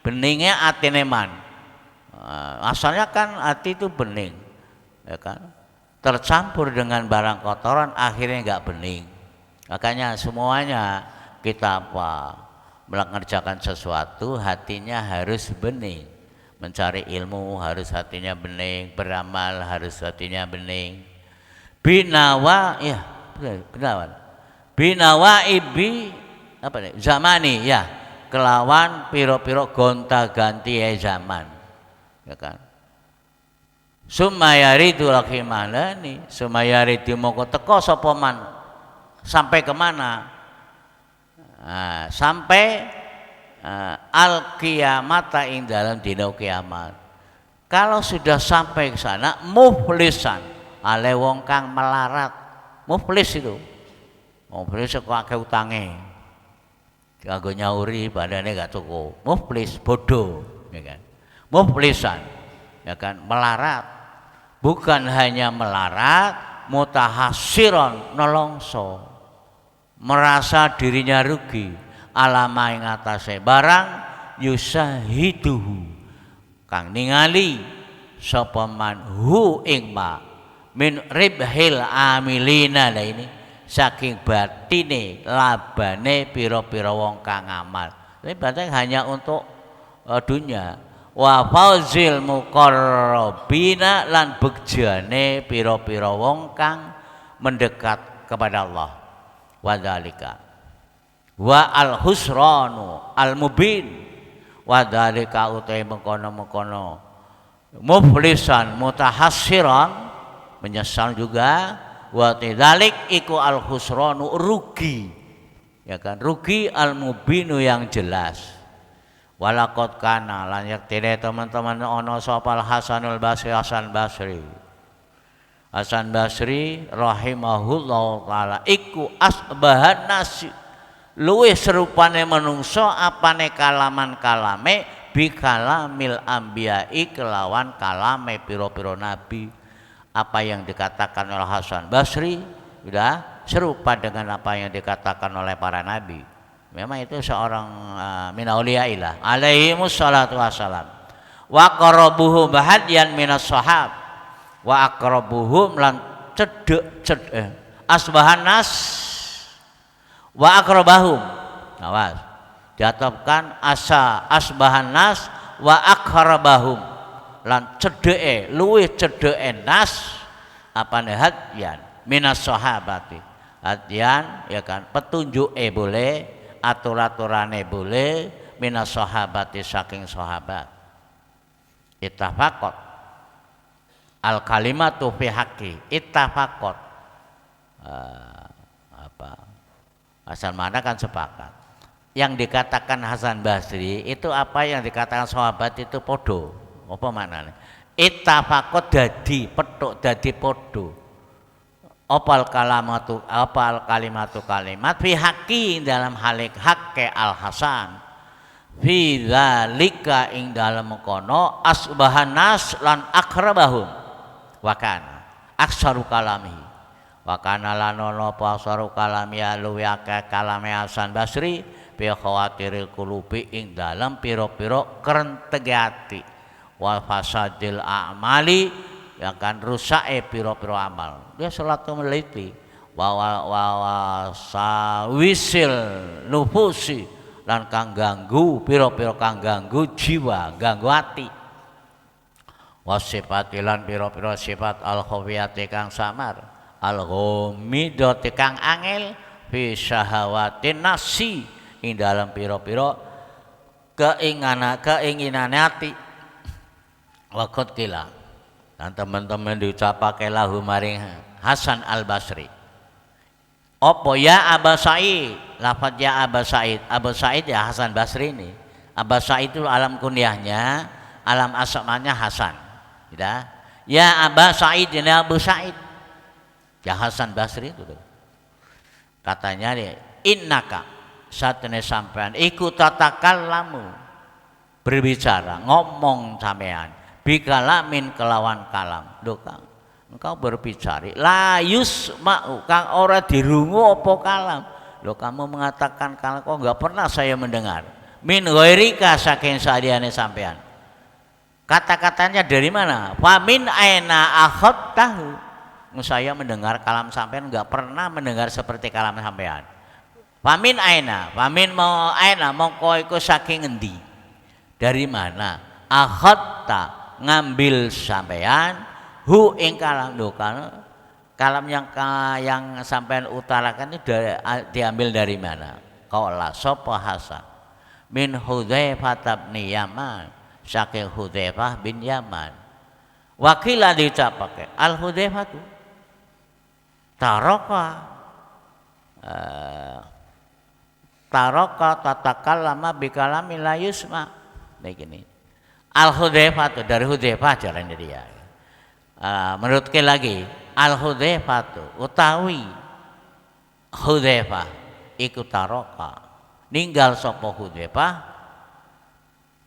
beninge atine man. Asalnya kan hati itu bening, ya kan? Tercampur dengan barang kotoran akhirnya enggak bening. Makanya semuanya kita mengerjakan sesuatu hatinya harus bening. Mencari ilmu harus hatinya bening, beramal harus hatinya bening. Binawa ya benar. Binawa ibi apa nih? Zamani ya, kelawan piro-piro gonta-ganti zaman. Ya kan? Sumayaridu lakimalani, sumayaridu moko teko sapa man sampai kemana? Sampai al kiamata ing dalam dina kiamat. Kalau sudah sampai ke sana muflisan, ale wong kang melarat. Muflis itu. Muflis kok akeh utange. Kanggo nyauri badane gak cukup. Muflis bodoh, ya kan? Muflisan, ya kan? Melarat. Bukan hanya melarat, mutahasiron nolongso, merasa dirinya rugi, alama ing atase barang yusahiduhu kang ningali sapa man hu ing ma min ribhil amilina. Lah ini saking batine labane pira-pira wong kang amal. Ini berarti hanya untuk dunia. Wa fauzil muqarrabina lan begjane pira-pira wong kang mendekat kepada Allah. Wa dzalika wa al husranu al mubin wa dzalika utai mengkono-mengkono muflisan mutahassiran menyesal juga, wa dzalik iku al khusranu rugi, ya kan, rugi al mubinu yang jelas. Walaqad kana lan yaktine teman-teman ana sapa Hasanul Basri, Hasan Basri rahimahullah taala iku asbahan nasi luwih serupane menungso apane kalaman kalame bi kalamil anbiya'i kelawan kalame piro-piro nabi. Apa yang dikatakan oleh Hasan Basri sudah serupa dengan apa yang dikatakan oleh para nabi. Memang itu seorang min auliyaillah alaihi wassalatu wassalam. Wa qarabuhu bahadian minas sahab wa aqrabuhum lan asbahan nas wa aqrabahum. Awas, diatopkan asbahan nas wa aqrabahum lan cedeke luwih cedeke nas apane hadian minas sahabati. Hadian ya kan, petunjuke boleh, atur-aturane boleh, minas sahabati saking sahabat. Ittafaqat al kalimatu fi haqqi ittafaqat asal mana kan sepakat. Yang dikatakan Hasan Basri itu apa yang dikatakan sahabat itu podo. Apa maknanya? Ittafaqat dadi petuk dadi podo. Opal kalimatu kalimat fi haqqi dalam halik haqqe al Hasan fi dzalika ing dalam kono asbahan nas lan akrabahum wa kana aksaru kalamihi wa kana lanono aksaru kalami luwi akeh kalame Hasan Basri bi khawatiril qulubi ing dalam piro-piro kerentege ati wa fasadil a'mali ya kan rusake piro-piro amal. Dia selalu meliti wa sawisil nufusi lan kang ganggu piro-piro kang ganggu jiwa, ganggu ati. Wasifatilan piro-piro sifat al khawiyati kang samar, al ghomidati kang angel fi syahawatin nafsi ing dalam piro-piro keinginan hati. Waqad kila dan teman-teman diucapake lahu maring Hasan Al Basri. Opo ya Aba Sa'id, lafaz ya Aba Sa'id. Aba Sa'id ya Hasan Basri ini. Aba Sa'id itu alam kunyahnya, alam asmanya Hasan. Ya Aba Sa'id ini Abu Sa'id. Ya Hasan Basri itu. Katanya dia, innaka satene sampean iku tatakallamu berbicara, ngomong sampean bikalamin kelawan kalam. Kang, engkau berbicara la yusma'u kang ora dirungu apa kalam. Kamu mengatakan kalam kok enggak pernah saya mendengar. Min ghairika saking sadiyane sampean. Kata-katanya dari mana? Famin aina akhadtahu. Saya mendengar kalam sampean enggak pernah mendengar seperti kalam sampean. Famin aina, famin mau aina mongko iku saking endi? Dari mana? Akhadta ngambil sampean hu ing kalam. Kalam yang sampean utarakan itu diambil dari mana? Qala sapa Hasan min Hudzaifah bin Yaman, saking Hudzaifah bin Yaman. Wakila dicapake al Hudzaifah tu taraka tatakallama bikalamin la yusma. Begini al Hudzaifah tu dari Hudzaifah jalan dia. Menurut lagi al Hudzaifah tu utawi Hudzaifah iku taraka ninggal sapa Hudzaifah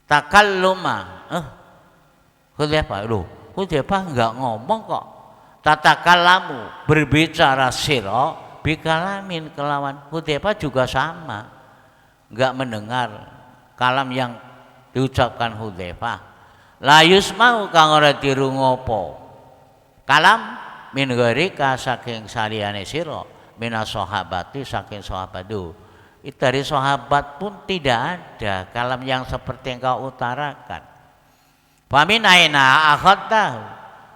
takalluma. Hudzaifah Hudzaifah enggak ngomong kok. Tatakallamu berbicara sira bikalamin kelawan. Hudzaifah juga sama, enggak mendengar kalam yang diucapkan Hudzaifah. La yusmau kang ora dirungu apa kalam min ghairika saking saliyane sira minas sahabati saking sahabat. Itu dari sahabat pun tidak ada kalam yang seperti yang kau utarakan. Famin aina akhadtahu,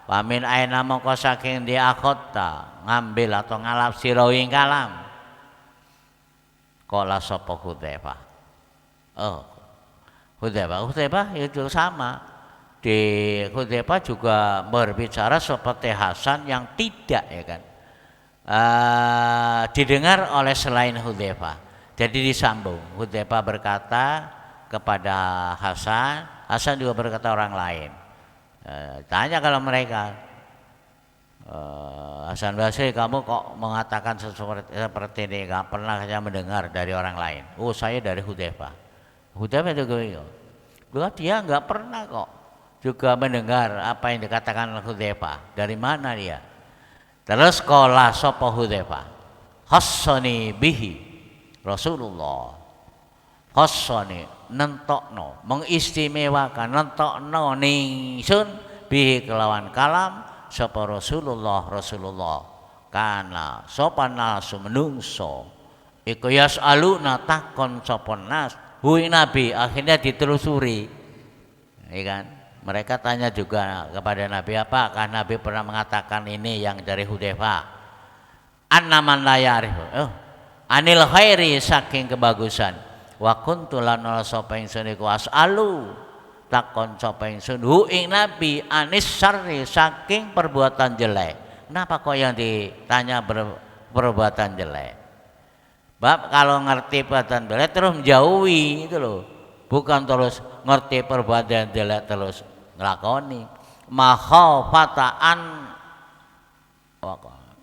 famin aina mongko saking di akhadta ngambil atau ngalap sira ing kalam. Qala sapa Hudzaifah. Hudzaifah itu sama. Di Hudzaifah juga berbicara seperti Hasan yang tidak ya kan didengar oleh selain Hudzaifah. Jadi disambung. Hudzaifah berkata kepada Hasan, Hasan juga berkata orang lain. Tanya kalau mereka, Hasan Basri, kamu kok mengatakan seperti ini? Gak pernah saya mendengar dari orang lain. Oh, saya dari Hudzaifah. Hudzaifah juga dia nggak pernah kok juga mendengar apa yang dikatakan Hudzaifah. Dari mana dia? Terus qala sapa Hudzaifah, khassani bihi Rasulullah. Khassani nentokno, mengistimewakan, nentokno ningsun bihi kelawan kalam sapa Rasulullah kana sapa nasu menungso iku yasaluna takon sapa nas hui nabi. Akhirnya ditelusuri ya kan, mereka tanya juga kepada Nabi, apakah Nabi pernah mengatakan ini yang dari Hudzaifah, annaman la ya'rif, anil khairi, saking kebagusan, wa kuntu lan sapa ingsun iku as'alu takon sapa ingsun hu ing Nabi anis syarri, saking perbuatan jelek. Kenapa kok yang ditanya perbuatan jelek? Bab kalau ngerti perbuatan jelek terus menjauhi itu loh, bukan terus ngerti perbuatan jelek terus ngelakoni. Makhafataan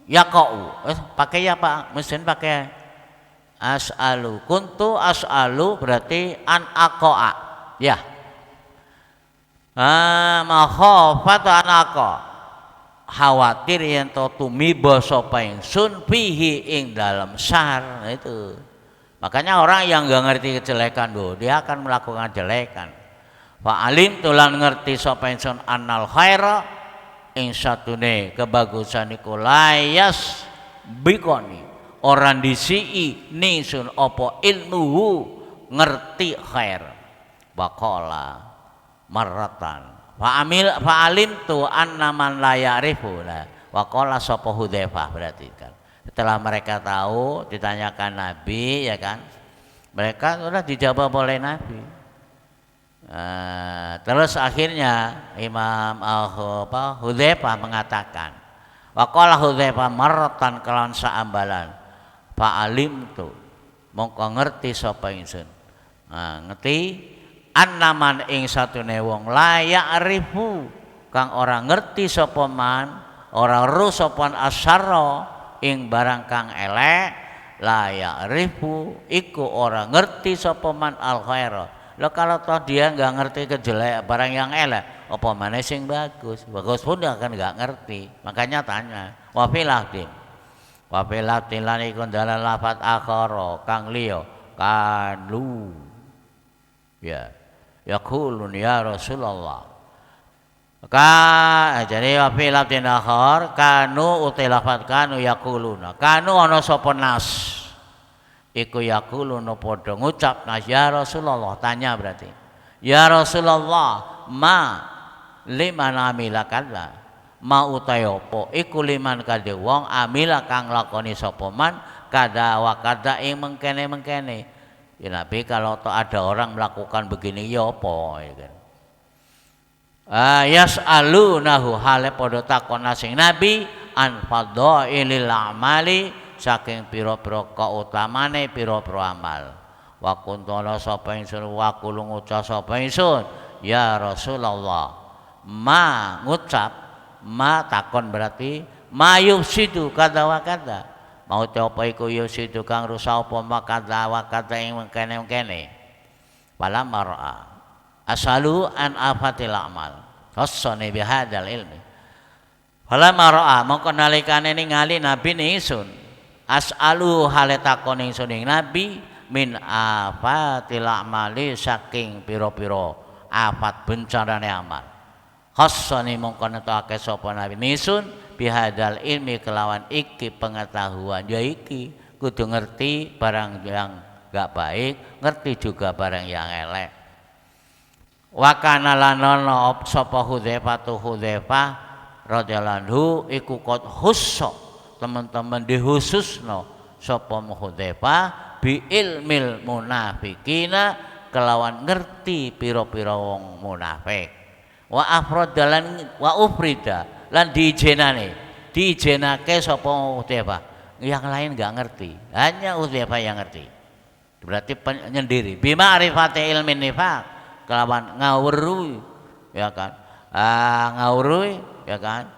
yaqau, pakai ya Pak, mesin pakai as'alu. Kuntu as'alu berarti an aqa'a ya. Makhafatan aqa, khawatir yen to tumiba sapa ingsun fihi ing dalam syar. Nah, itu makanya orang yang enggak ngerti kejelekan dia akan melakukan kejelekan. Fa alim tulan ngerti sapa ingsun annal khaira ing satune kebagusan iku layas bikoni orang disii ningsun apa ilmuhu ngerti khair. Baqala marratan fa alim tu anna man la ya'rifu wa qala sapa Hudzaifah. Berarti kan setelah mereka tahu ditanyakan Nabi ya kan, mereka sudah dijawab oleh Nabi. Terus akhirnya Imam Hudzaifah mengatakan, wa qala Hudzaifah marratan kelawan saambalan fa alim tu mongko ngerti sapa ingsun. Ngerti annaman ing satune wong la ya'rifu kang ora ngerti sapa man, ora ru sapa asyara ing barang kang elek, la ya'rifu iku ora ngerti sapa man al khaira. Lo kalau toh dia nggak ngerti kejelek barang yang elek, apa mana sing bagus? Bagus pun dia kan nggak ngerti. Makanya tanya, wa filatin lan iku dalam lafat akhara kang liya kanu ya yaqulun ya Rasulullah. Jadi wa filatin akhar kanu uti lafat kanu yaquluna. Kanu ana sapa nas iku yaquluna padha ngucap nas ya Rasulullah. Tanya berarti ya Rasulullah ma liman amila kadza, ma utahe apa iku liman kadhe wong amila kang lakoni sapa man kada wa kada ing mengkene-mengkene. Ya Nabi, kalau ada orang melakukan begini ya apa ya kan. Yas'alunahu hale padha takon sing Nabi an fadhailil amali, saking pira-pira kautamane pira-pira amal. Wa kuntana sapa ingsun wa kulo ngucap sapa ingsun ya Rasulullah, ma ngucap, ma takon berarti ma yufsidu kada wa kada, mau apa iku yufsidu kang rusak apa ma kada wa kada ing mengkene-mengkene. Pala mar'a asalu an afatil amal khassani bihadzal ilmi. Pala mar'a mongko nalikane ningali Nabi ningsun as'alu hale takon ingsun ing Nabi min afatil amali, saking pira-pira afat bencanane amal. Khassani mongko netake sapa Nabi ningsun bihadzal ilmi kelawan iki pengetahuan. Ya iki kudu ngerti barang yang enggak baik, ngerti juga barang yang elek. Wa kana lanono sapa Hudzaifah radhiyallahu anhu iku qad khussa, teman-teman dikhususno sapa Hudzaifah bi ilmil munafiqina kelawan ngerti pira-pira wong munafik. Wa afradalan wa ufrida lan diijenake sapa Hudzaifah. Yang lain enggak ngerti, hanya Hudzaifah yang ngerti. Berarti penyendiri. Bima arifati ilmin nifaq kelawan ngawruhi ya kan. Ngawruhi ya kan.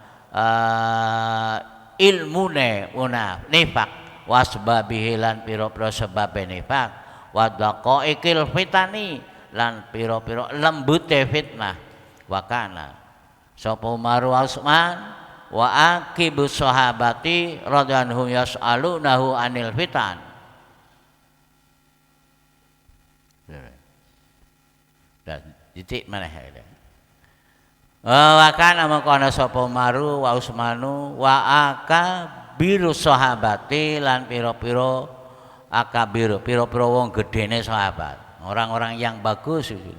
Ilmune nifaq wasbabihi lan pira-pira sebab nifaq wa daqaiqil fitani lan pira-pira lembute fitnah wa kana sapa Umar wa Utsman wa aqibus sahabati radhiyallahu yas'alunahu anil fitan. Dan titik mana ya? Wa kana mangkono sapa Umar wa Utsmanu wa akabiru sahabati lan pira-pira akabiru pira-pira wong gedene sahabat, orang-orang yang bagus itu.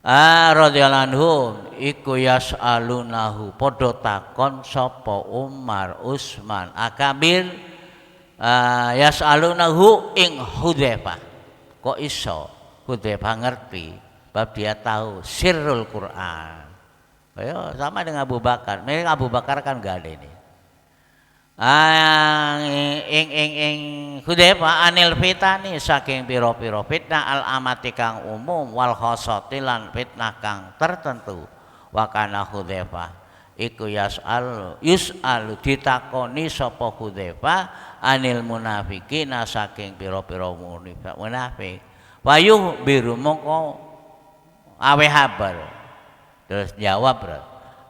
Radhiyallahu anhum iku yas'alunahu padha takon sapa Umar Utsman akabir yas'alunahu ing Hudzaifah. Kok iso Hudzaifah ngerti bab dia tahu sirrul Quran. Ayo sama dengan Abu Bakar. Mereka Abu Bakar kan enggak ada ini. Ing Hudzaifah anil fitani saking pira-pira fitnah al amati kang umum wal khossati lan fitnah kang tertentu. Wa kana Hudzaifah iku yus'alu ditakoni sapa Hudzaifah anil munafiqina saking pira-pira munafik. Wayuh biru mongko awe habar. Terus jawab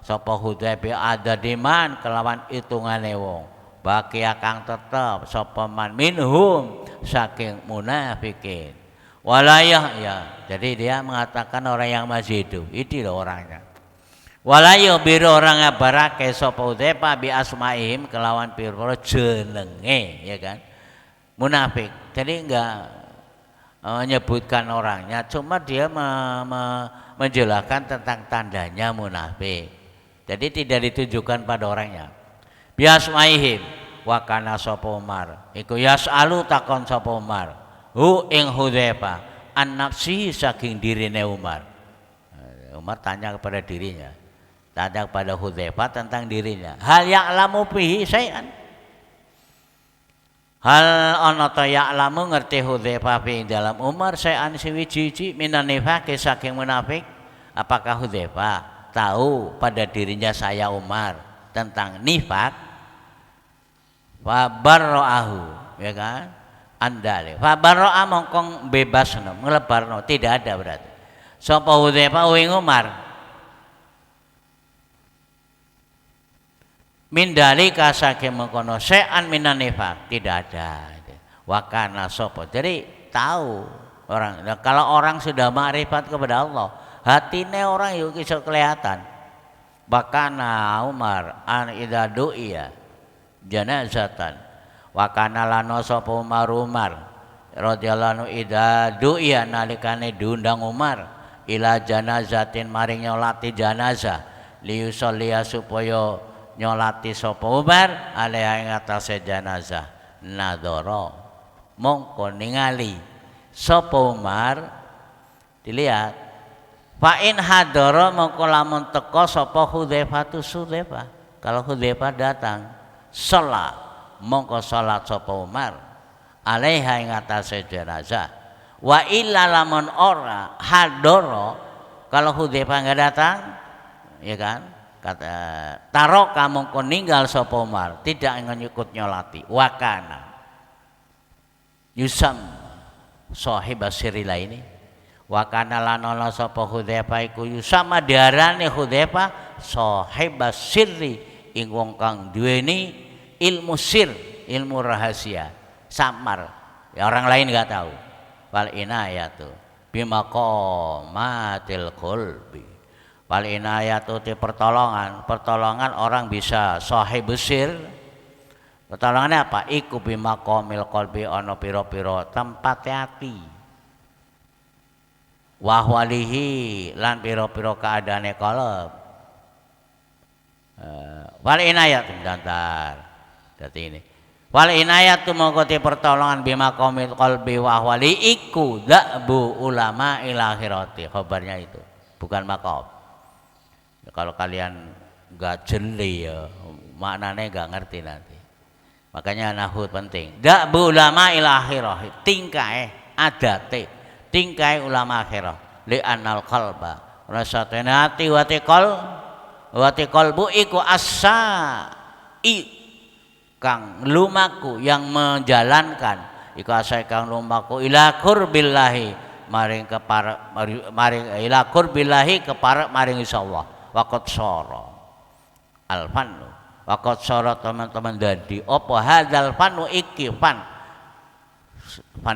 sapa Hudzaifah ada diman kelawan hitungane wong. Baki akang tetep sapa man minhum saking munafikin. Walayah ya. Jadi dia mengatakan orang yang masih hidup. Itu loh orangnya. Walayah biru orang ngabarake sapa Hudzaifah bi asmaihim kelawan pira-pira jenenge ya kan. Munafik. Jadi enggak menyebutkan orangnya, cuma dia menjelaskan tentang tandanya munafik. Jadi tidak ditujukan pada orangnya. Biasmaihim wa kana sapa Umar iku yas'alu takon sapa Umar hu ing Hudzaifah an nafsi saking dirine Umar. Umar tanya kepada dirinya, tanya kepada Hudzaifah tentang dirinya. Hal ya'lamu bihi syai'an. Hal ana ta ya'lamu ngerti Hudzaifah fi dalam Umar syai'an siwiji minan nifaq saking munafik. Apakah Hudzaifah tahu pada dirinya saya Umar tentang nifaq? Fabarra'ahu ya kan andale fabarra'a mongkong bebasno nglebarno tidak ada berarti sapa Hudzaifah ing Umar min dalika saking mengkono syai'an minan nifaq tidak ada wa kana sapa jadi tahu orang nah, kalau orang sudah makrifat kepada Allah hatine orang yuk iso kelihatan bakana Umar an idza du'iya janazatan wa kana lana sapa Umar radhiyallahu anhu idza du'iya nalikane diundang Umar ila janazatin maring nyolati janazah liusolliya supaya nyolati sapa Umar alaiha ing atase janazah nadhara mongko ningali sapa Umar dilihat fa in hadara mongko lamun teka sapa Hudzaifah kalau Hudzaifah datang salat mongko salat sapa Umar alaiha ing atase jenazah wa illa lamun ora hadara kalau Hudzaifah enggak datang ya kan kata taroka mongko ninggal sapa Umar tidak ngikut nyolati wa kana yusam sahib asirila ini wa kana lanono sapa Hudzaifah iku yusama diarani Hudzaifah sahib asirri ing wong kang duweni ilmu sir, ilmu rahasia, samar. Ya orang lain enggak tahu. Wal inayatu bimaqamatil qalbi. Wal inayatu te pertolongan orang bisa sahib sir. Pertolongannya apa? Iku bimaqamil qalbi ana pira-pira tempat hati. Wa walihi lan pira-pira keadaane qalb. Wal inayat bentar. Berarti ini Wal inayatu mongko pertolongan bima qomil qalbi wa wali iku da'bu ulama ila akhirati. Khabarnya itu bukan makom. Ya, kalau kalian enggak jeli ya maknanya enggak ngerti nanti. Makanya nahud penting. Da'bu ulama ila akhirati, tingkae adate, tingkae ulama akhirah. Li anal qalba rasatene ati wa qalbu iku asa kang lumaku yang menjalankan iku asai kang lumaku ila qurbillahi maring ila qurbillahi keparek maring insyaallah waqat sara alfanu waqat sara teman-teman dadi apa hadzal fanu iki fan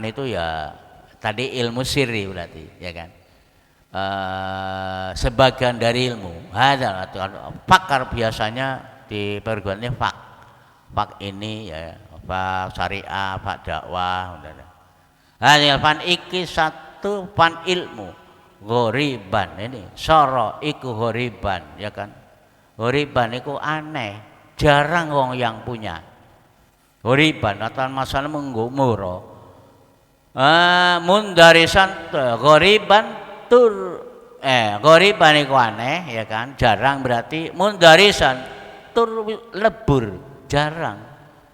itu ya tadi ilmu sirri berarti ya kan sebagian dari ilmu hadzal atau pakar biasanya di perguruan ini Pak ini ya, Pak syariah, Pak dakwah. Hanya fan iki satu fan ilmu, ghoriban ini, soro iku ghoriban, ya kan? Ghoriban iku aneh, jarang wong yang punya. Ghoriban atau masalah menggumuro. Mundarisan ghoriban ghoriban iku aneh, ya kan? Jarang berarti mundarisan tur lebur. Jarang,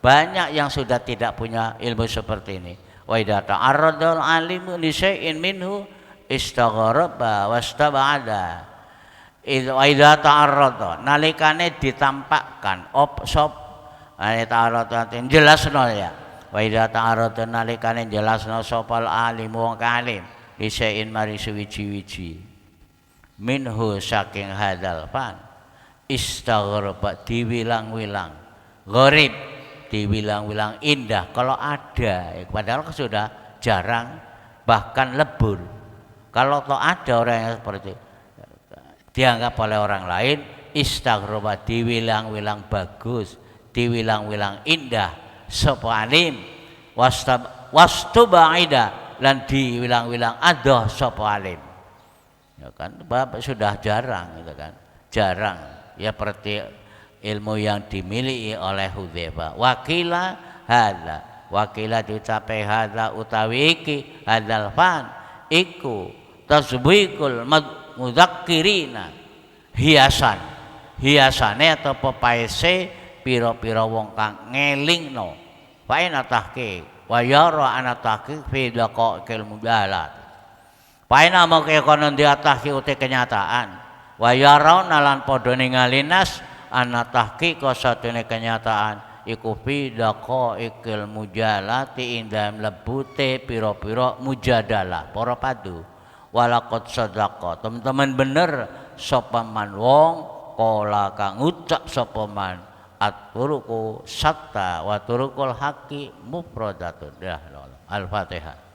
banyak yang sudah tidak punya ilmu seperti ini. Wa idza ta'arradal alimu li syai'in minhu istagharaba wastaba'ada. Wa idza ta'arrada nalikane ditampakkan sop ta'arrada jelasno ya. Wa idza ta'arrada nalikane jelasno sopal alimu wong kalim li syai'in mari suwiji-wiji minhu saking hadzal fan istagharaba diwilang-wilang. Gharib dibilang-bilang indah kalau ada, padahal sudah jarang bahkan lebur. Kalau toh ada orang yang seperti itu, dianggap oleh orang lain istaghroba dibilang-bilang bagus, dibilang-bilang indah, sapa alim wastubaida lan dibilang-bilang adoh sapa alim. Ya kan, bapak sudah jarang gitu kan, jarang ya seperti ilmu yang dimiliki oleh Hudzaifah. Wakila hadza, wakila diucapai hadza utawi iki hadzal fan iku tasbiqul mudzakkirina hiasane atau pepaese pira-pira wong kang ngelingno fa ina tahqiq wa yara ana tahqiq fi daqaiqil mudalat fa ina mongke kono diatahki uti kenyataan wa yara lan padha ningalinas ana tahqiq satune kenyataan iku fi daqaiqil mujalati indam lebute pira-pira mujadalah para padu walaqad sadaqa teman-teman bener sapa man wong kala kang ngucap sapa man at-turuqu satta wa turuqul haqqi mufradatun ya al-fatihah.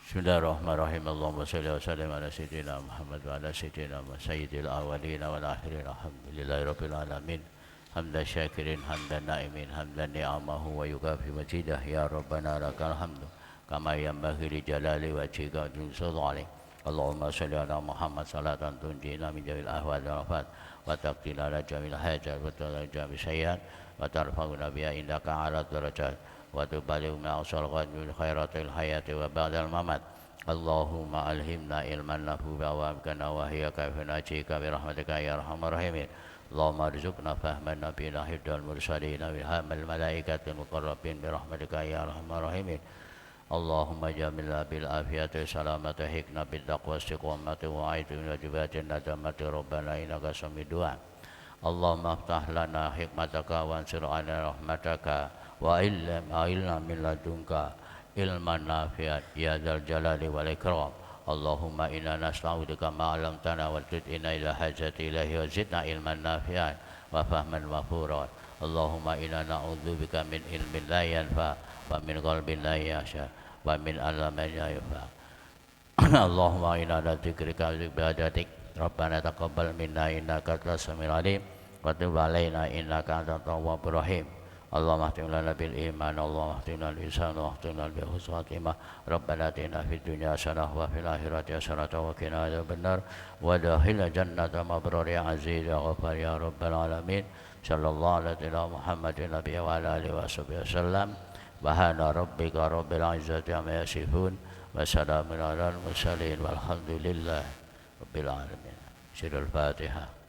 Bismillahirrahmanirrahim. Allahumma shalli wa sallim ala sayyidina Muhammad wa ala sayyidina sayyidil awwalin wal akhirin. Alhamdulillahirabbil alamin. Hamdan syakirin hamdan naimin hamdan ni'amahu wa yukafi majidah ya rabbana lakal hamdu kama yanbaghi li jalali wajhika wa sultani. Allahumma shalli ala Muhammad salatan tunjina min jamil ahwal wal afat wa taqdina ala jamil hajat wa tarjam sayyiat wa tarfa'una biha indaka ala darajat wa tuballighuna awsal ghadil khairatil hayati wa ba'dal mamat. Allahumma alhimna ilman nafi'a wa amkana wa hiya kafin ajika bi rahmatika ya arhamar rahimin. Allahumma rizukna fahman nabiyina hibdal mursalin wa ilhamal malaikatil muqarrabin bi rahmatika ya arhamar rahimin. Allahumma jamilna bil afiyati salamati hikna bid taqwa istiqamati wa aidin wajibatin nadamati rabbana innaka samid du'a. Allahumma aftah lana hikmataka wa ansur ala rahmataka wa ilna min ladunka ilman nafi'an ya dzal jalali wal ikram. Allahumma inna nas'aluka ma 'allamtana wa tud'ina ila hajati ilahi wa zidna ilman nafi'an wa fahman mafuran. Allahumma inna na'udzubika min ilmin la yanfa wa min qalbin la yasha wa min alamin la yafa. Allahumma inna ala dzikrika wa ibadatik Rabbana taqabbal minna innaka antas samiul alim wa tub alaina innaka antat tawwabur rahim. اللهم اختم لنا بالإيمان اللهم اختم لنا بالإحسان واختم لنا بحسن الخاتمة ربنا آتنا في الدنيا حسنة وفي الآخرة حسنة وقنا عذاب النار وادخلنا جنة مبرور يا عزيز يا غفار يا رب العالمين صلى الله على سيدنا محمد النبي وعلى آله وصحبه وسلم سبحان ربك رب العزة عما يصفون وسلام على المرسلين والحمد لله رب العالمين. سر الفاتحة.